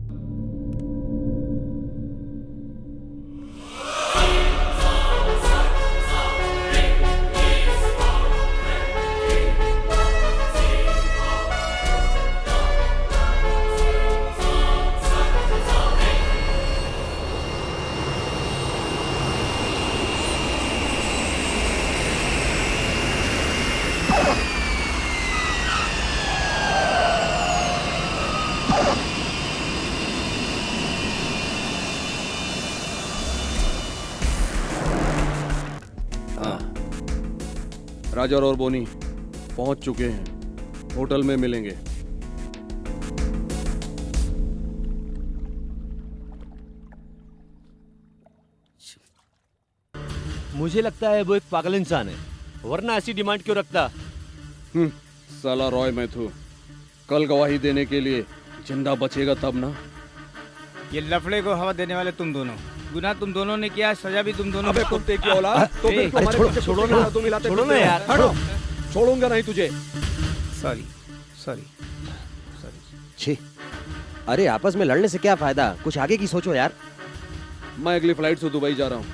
राजा और बोनी पहुंच चुके हैं। होटल में मिलेंगे।
मुझे लगता है वो एक पागल इंसान है, वरना ऐसी डिमांड क्यों रखता?
साला रॉय मैथ्यू कल गवाही देने के लिए जिंदा बचेगा तब ना।
ये लफड़े को हवा देने वाले तुम दोनों। गुनाह तुम दोनों ने किया, सजा भी तुम दोनों।
अबे कुत्ते की औलाद, तो फिर तुम्हारे पीछे
छोड़ो ना,
तुम हिलाते
छोड़ो ना यार।
हटो। छोड़ूंगा नहीं तुझे।
Sorry sorry.
छी, अरे आपस में लड़ने से क्या फायदा? कुछ आगे की सोचो यार।
मैं अगली फ्लाइट से दुबई जा रहा हूँ।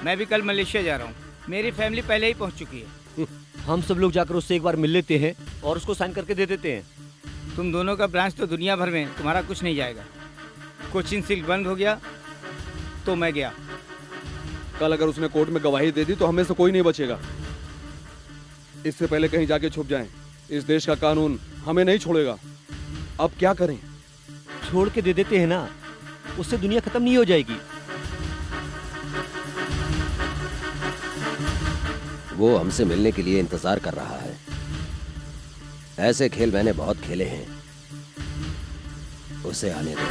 मैं भी कल मलेशिया जा रहा हूँ। मेरी फैमिली पहले ही पहुँच चुकी है।
हम सब लोग जाकर उससे एक बार मिल लेते हैं और उसको साइन करके दे देते हैं।
तुम दोनों का ब्रांच तो दुनिया भर में, तुम्हारा कुछ नहीं जाएगा। कोचिन सिल्क बंद हो गया तो मैं गया।
कल अगर उसने कोर्ट में गवाही दे दी तो हमें से कोई नहीं बचेगा। इससे पहले कहीं जाके छुप जाएं। इस देश का कानून हमें नहीं छोड़ेगा। अब क्या करें?
छोड़ के दे देते हैं ना, उससे दुनिया खत्म नहीं हो जाएगी।
वो हमसे मिलने के लिए इंतजार कर रहा है। ऐसे खेल मैंने बहुत खेले हैं। उसे आने दो।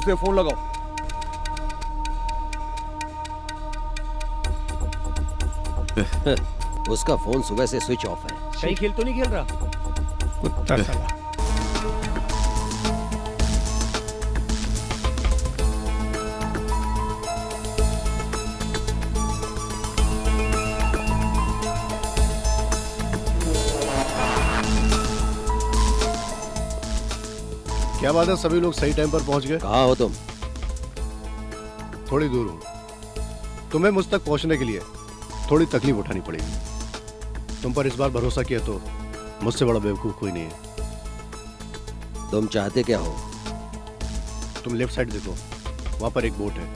से फोन लगाओ।
उसका फोन सुबह से स्विच ऑफ है।
कहीं खेल तो नहीं खेल रहा?
कुत्ता साला।
क्या बात है, सभी लोग सही टाइम पर पहुंच गए?
कहाँ हो तुम?
थोड़ी दूर हूँ। तुम्हें मुझ तक पहुंचने के लिए थोड़ी तकलीफ उठानी पड़ेगी। तुम पर इस बार भरोसा किया तो मुझसे बड़ा बेवकूफ कोई नहीं है।
तुम चाहते क्या हो?
तुम लेफ्ट साइड देखो, वहां पर एक बोट है।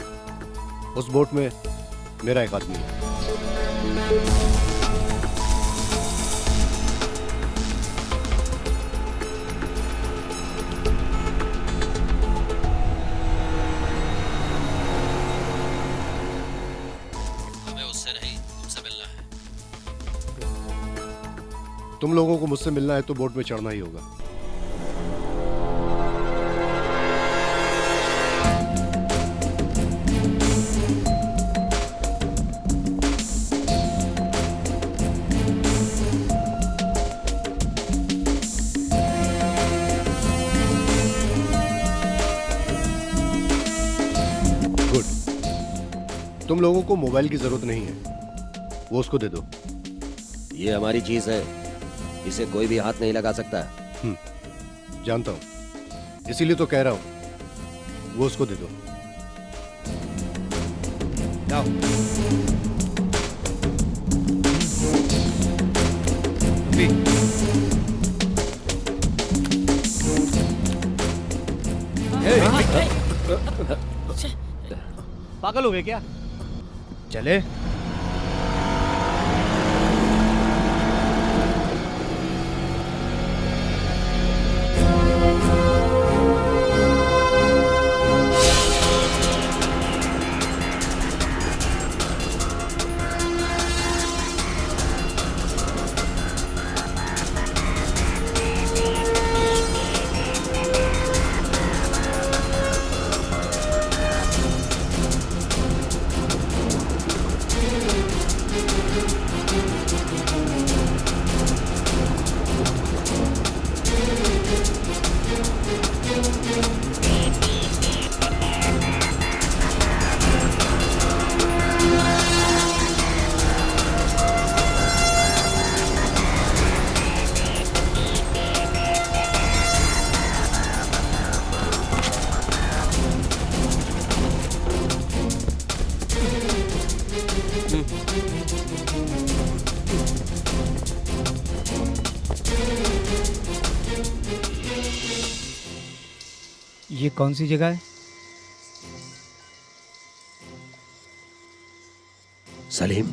उस बोट में मेरा एक आदमी है। तुम लोगों को मुझसे मिलना है तो बोट में चढ़ना ही होगा। गुड। तुम लोगों को मोबाइल की जरूरत नहीं है, वो उसको दे दो।
ये हमारी चीज है, इसे कोई भी हाथ नहीं लगा सकता।
जानता हूं, इसीलिए तो कह रहा हूं, वो उसको दे दो।
जाओ। पागल हो गए क्या? चले।
ये कौन सी जगह है?
सलीम,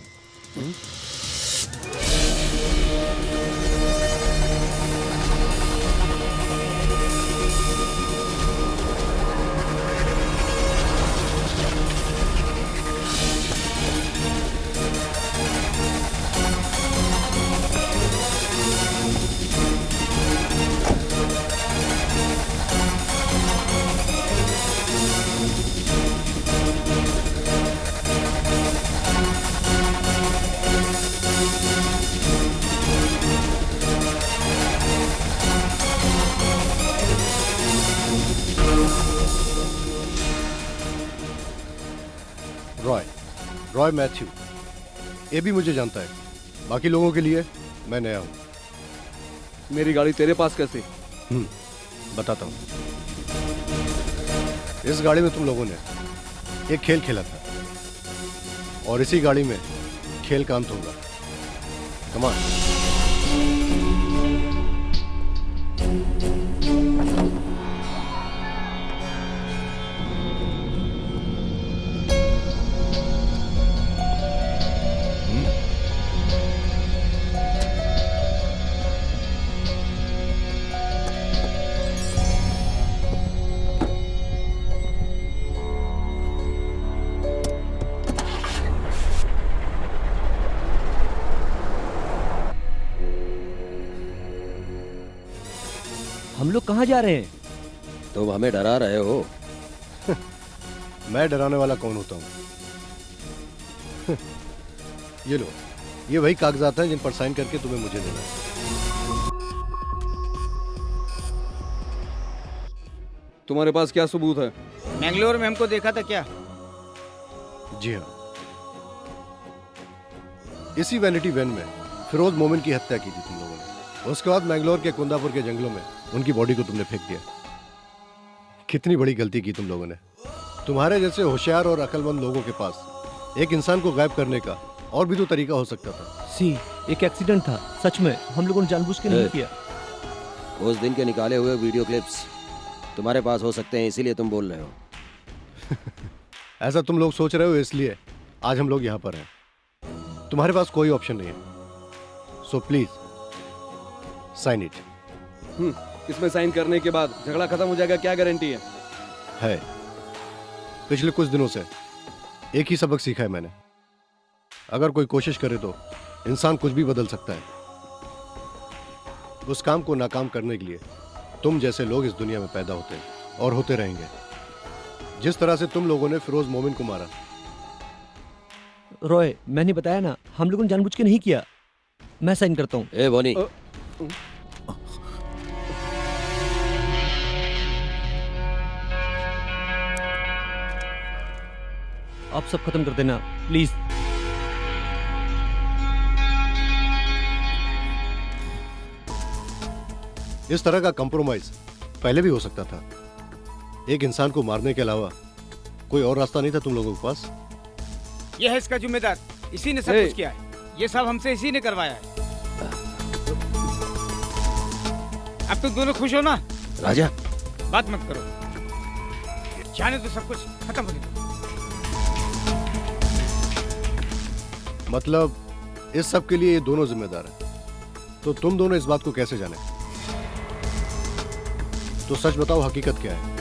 रॉय मैथ्यू, ये भी मुझे जानता है। बाकी लोगों के लिए मैं नया हूं।
मेरी गाड़ी तेरे पास कैसे?
बताता हूं। इस गाड़ी में तुम लोगों ने एक खेल खेला था और इसी गाड़ी में खेल का अंत होगा। कमान।
हम लोग कहाँ जा रहे हैं?
तुम हमें डरा रहे हो।
मैं डराने वाला कौन होता हूँ? ये लो, ये वही कागजात हैं जिन पर साइन करके तुम्हें मुझे देना है।
तुम्हारे पास क्या सबूत है?
मैंगलोर में हमको देखा था क्या?
जी हाँ, इसी वैनिटी वैन में फिरोज मोमिन की हत्या की थी तुम लोगों ने। उसके बाद मैंगलोर के कुंदापुर के जंगलों में उनकी बॉडी को तुमने फेंक दिया। कितनी बड़ी गलती की तुम लोगों ने। तुम्हारे जैसे होशियार और अक्लमंद लोगों के पास एक इंसान को गायब करने का और भी तो तरीका हो सकता था।
सी, एक एक्सीडेंट था, सच में हम लोगों ने जानबूझ के नहीं किया।
उस दिन के निकाले हुए वीडियो क्लिप्स तुम्हारे पास हो सकते हैं, इसीलिए तुम बोल रहे हो।
ऐसा तुम लोग सोच रहे हो, इसलिए आज हम लोग यहाँ पर हैं। तुम्हारे पास कोई ऑप्शन नहीं है, सो प्लीज साइन इट।
इसमें साइन करने के बाद झगड़ा खत्म हो जाएगा, क्या गारंटी है?
पिछले कुछ दिनों से एक ही सबक सीखा है मैंने, अगर कोई कोशिश करे तो इंसान कुछ भी बदल सकता है। उस काम को नाकाम करने के लिए तुम जैसे लोग इस दुनिया में पैदा होते हैं और होते रहेंगे। जिस तरह से तुम लोगों ने फिरोज मोमिन को मारा।
रॉय, मैंने बताया ना, हम लोगों ने जानबूझ के नहीं किया। मैं साइन करता हूँ।
ए बोनी,
आप सब खत्म कर देना प्लीज।
इस तरह का कंप्रोमाइज पहले भी हो सकता था। एक इंसान को मारने के अलावा कोई और रास्ता नहीं था तुम लोगों के पास।
ये है इसका जिम्मेदार, इसी ने सब कुछ किया है। ये सब हमसे इसी ने करवाया है। अब तुम दोनों खुश हो ना?
राजा,
बात मत करो, जाने तो सब कुछ खत्म हो गया।
मतलब इस सब के लिए ये दोनों जिम्मेदार हैं। तो तुम दोनों इस बात को कैसे जाने? तो सच बताओ, हकीकत क्या है?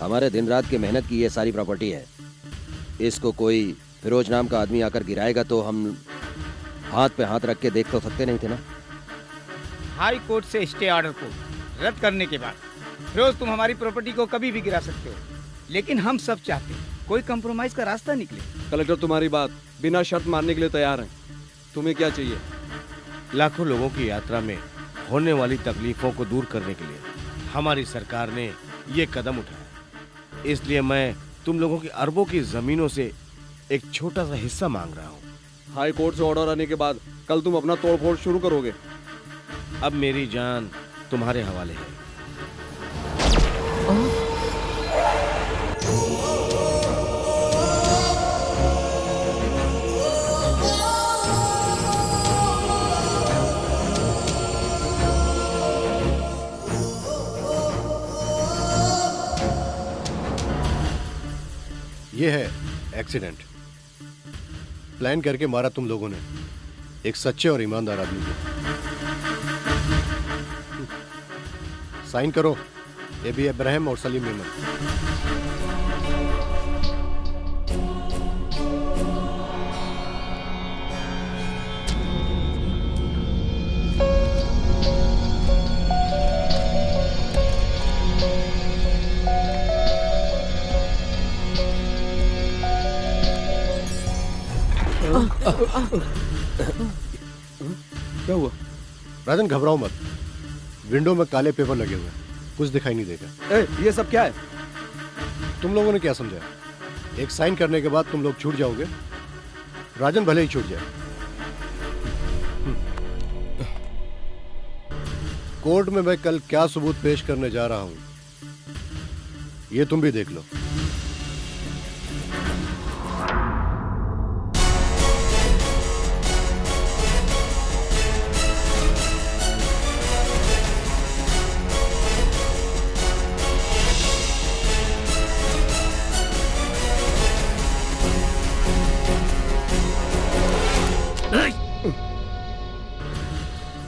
हमारे दिन रात की मेहनत की ये सारी प्रॉपर्टी है। इसको कोई फिरोज नाम का आदमी आकर गिराएगा तो हम हाथ पे हाथ रख के देख तो सकते नहीं थे ना।
हाई कोर्ट से स्टे ऑर्डर को रद्द करने के बाद फिरोज तुम हमारी प्रॉपर्टी को कभी भी गिरा सकते हो, लेकिन हम सब चाहते हैं कोई कंप्रोमाइज का रास्ता निकले।
कलेक्टर तुम्हारी बात बिना शर्त मानने के लिए तैयार हैं। तुम्हें क्या चाहिए?
लाखों लोगों की यात्रा में होने वाली तकलीफों को दूर करने के लिए हमारी सरकार ने ये कदम उठाया। इसलिए मैं तुम लोगों की अरबों की जमीनों से एक छोटा सा हिस्सा मांग रहा हूँ।
हाई कोर्ट से ऑर्डर आने के बाद कल तुम अपना तोड़फोड़ शुरू करोगे।
अब मेरी जान तुम्हारे हवाले है।
ये है एक्सीडेंट। प्लान करके मारा तुम लोगों ने एक सच्चे और ईमानदार आदमी को। साइन करो, एबी इब्राहिम और सलीम मेमन।
क्या हुआ?
राजन घबराओ मत, विंडो में काले पेपर लगे हुए हैं, कुछ दिखाई नहीं देगा।
ये सब क्या है?
तुम लोगों ने क्या समझा? एक साइन करने के बाद तुम लोग छूट जाओगे? राजन भले ही छूट जाए। कोर्ट में मैं कल क्या सबूत पेश करने जा रहा हूं, ये तुम भी देख लो।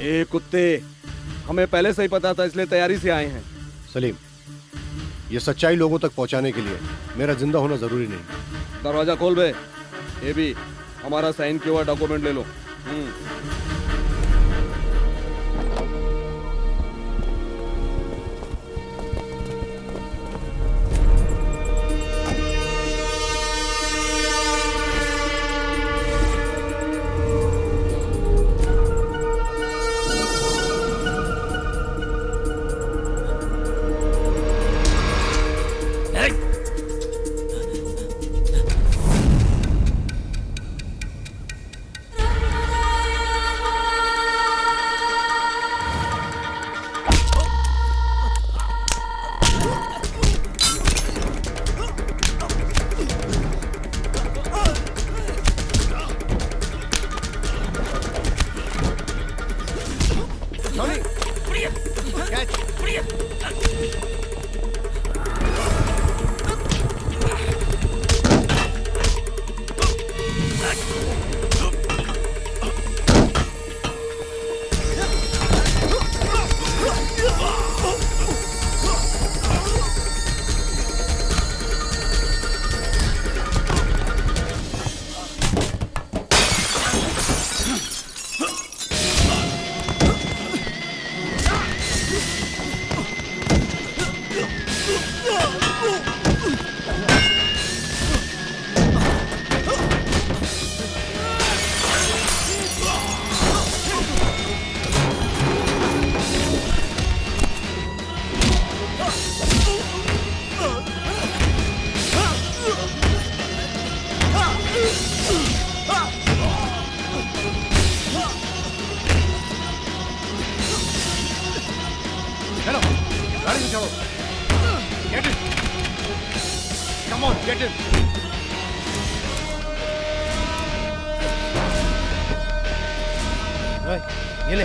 ए कुत्ते, हमें पहले से ही पता था, इसलिए तैयारी से आए हैं।
सलीम, ये सच्चाई लोगों तक पहुंचाने के लिए मेरा जिंदा होना जरूरी नहीं।
दरवाजा खोल बे। ये भी हमारा साइन किया हुआ डॉक्यूमेंट ले लो।
चलो, गाड़ी में चढ़ो। Get it. Come on, get it.
ये ले।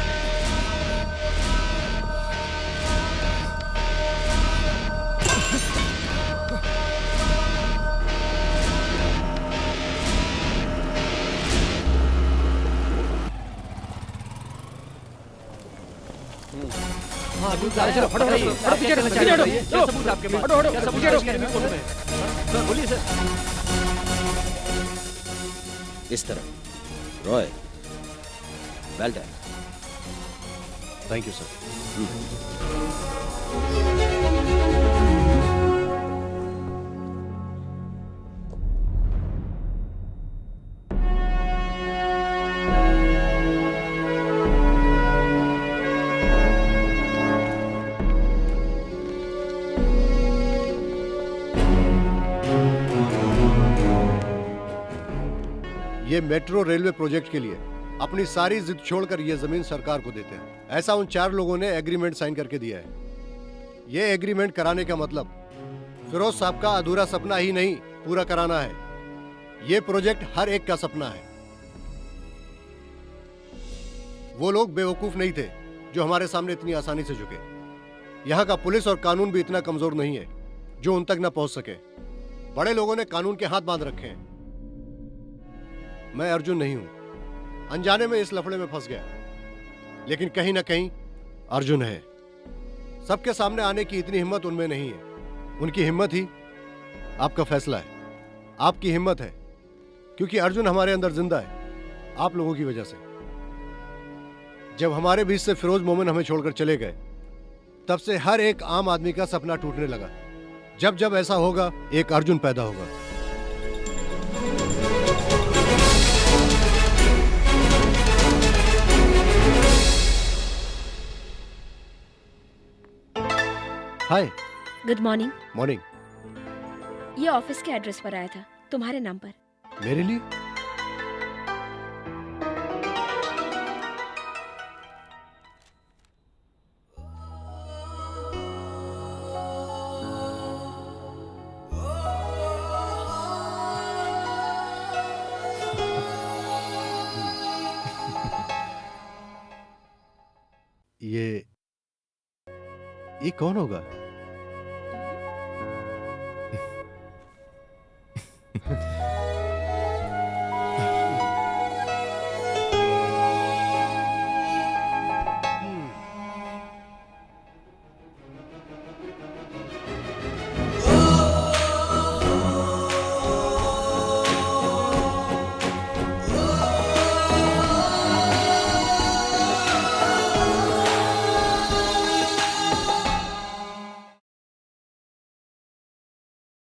हाँ, चलो फटो पीछे हटो, पीछे हटो। क्या सबूत आपके पास? क्या सबूत है उसके रिपोर्ट में? सर बोलिए सर।
इस तरह। Roy, well done.
Thank you sir. ये मेट्रो रेलवे प्रोजेक्ट के लिए अपनी सारी जिद छोड़कर ये जमीन सरकार को देते हैं। ऐसा उन 4 लोगों ने एग्रीमेंट साइन करके दिया है। ये एग्रीमेंट कराने का मतलब फिरोज साहब का अधूरा सपना ही नहीं, पूरा कराना है। ये प्रोजेक्ट हर एक का सपना है। वो लोग बेवकूफ नहीं थे जो हमारे सामने इतनी आसानी से झुके। यहाँ का पुलिस और कानून भी इतना कमजोर नहीं है जो उन तक न पहुंच सके। बड़े लोगों ने कानून के हाथ बांध रखे हैं। मैं अर्जुन नहीं हूं, अनजाने में इस लफड़े में फंस गया, लेकिन कहीं ना कहीं अर्जुन है। सबके सामने आने की इतनी हिम्मत उनमें नहीं है। उनकी हिम्मत ही आपका फैसला है। आपकी हिम्मत है क्योंकि अर्जुन हमारे अंदर जिंदा है, आप लोगों की वजह से। जब हमारे बीच से फिरोज मोमिन हमें छोड़कर चले गए, तब से हर एक आम आदमी का सपना टूटने लगा। जब जब ऐसा होगा, एक अर्जुन पैदा होगा। हाय।
Good morning.
मॉर्निंग।
ये ऑफिस के एड्रेस पर आया था, तुम्हारे नाम पर।
मेरे लिए? ये कौन होगा?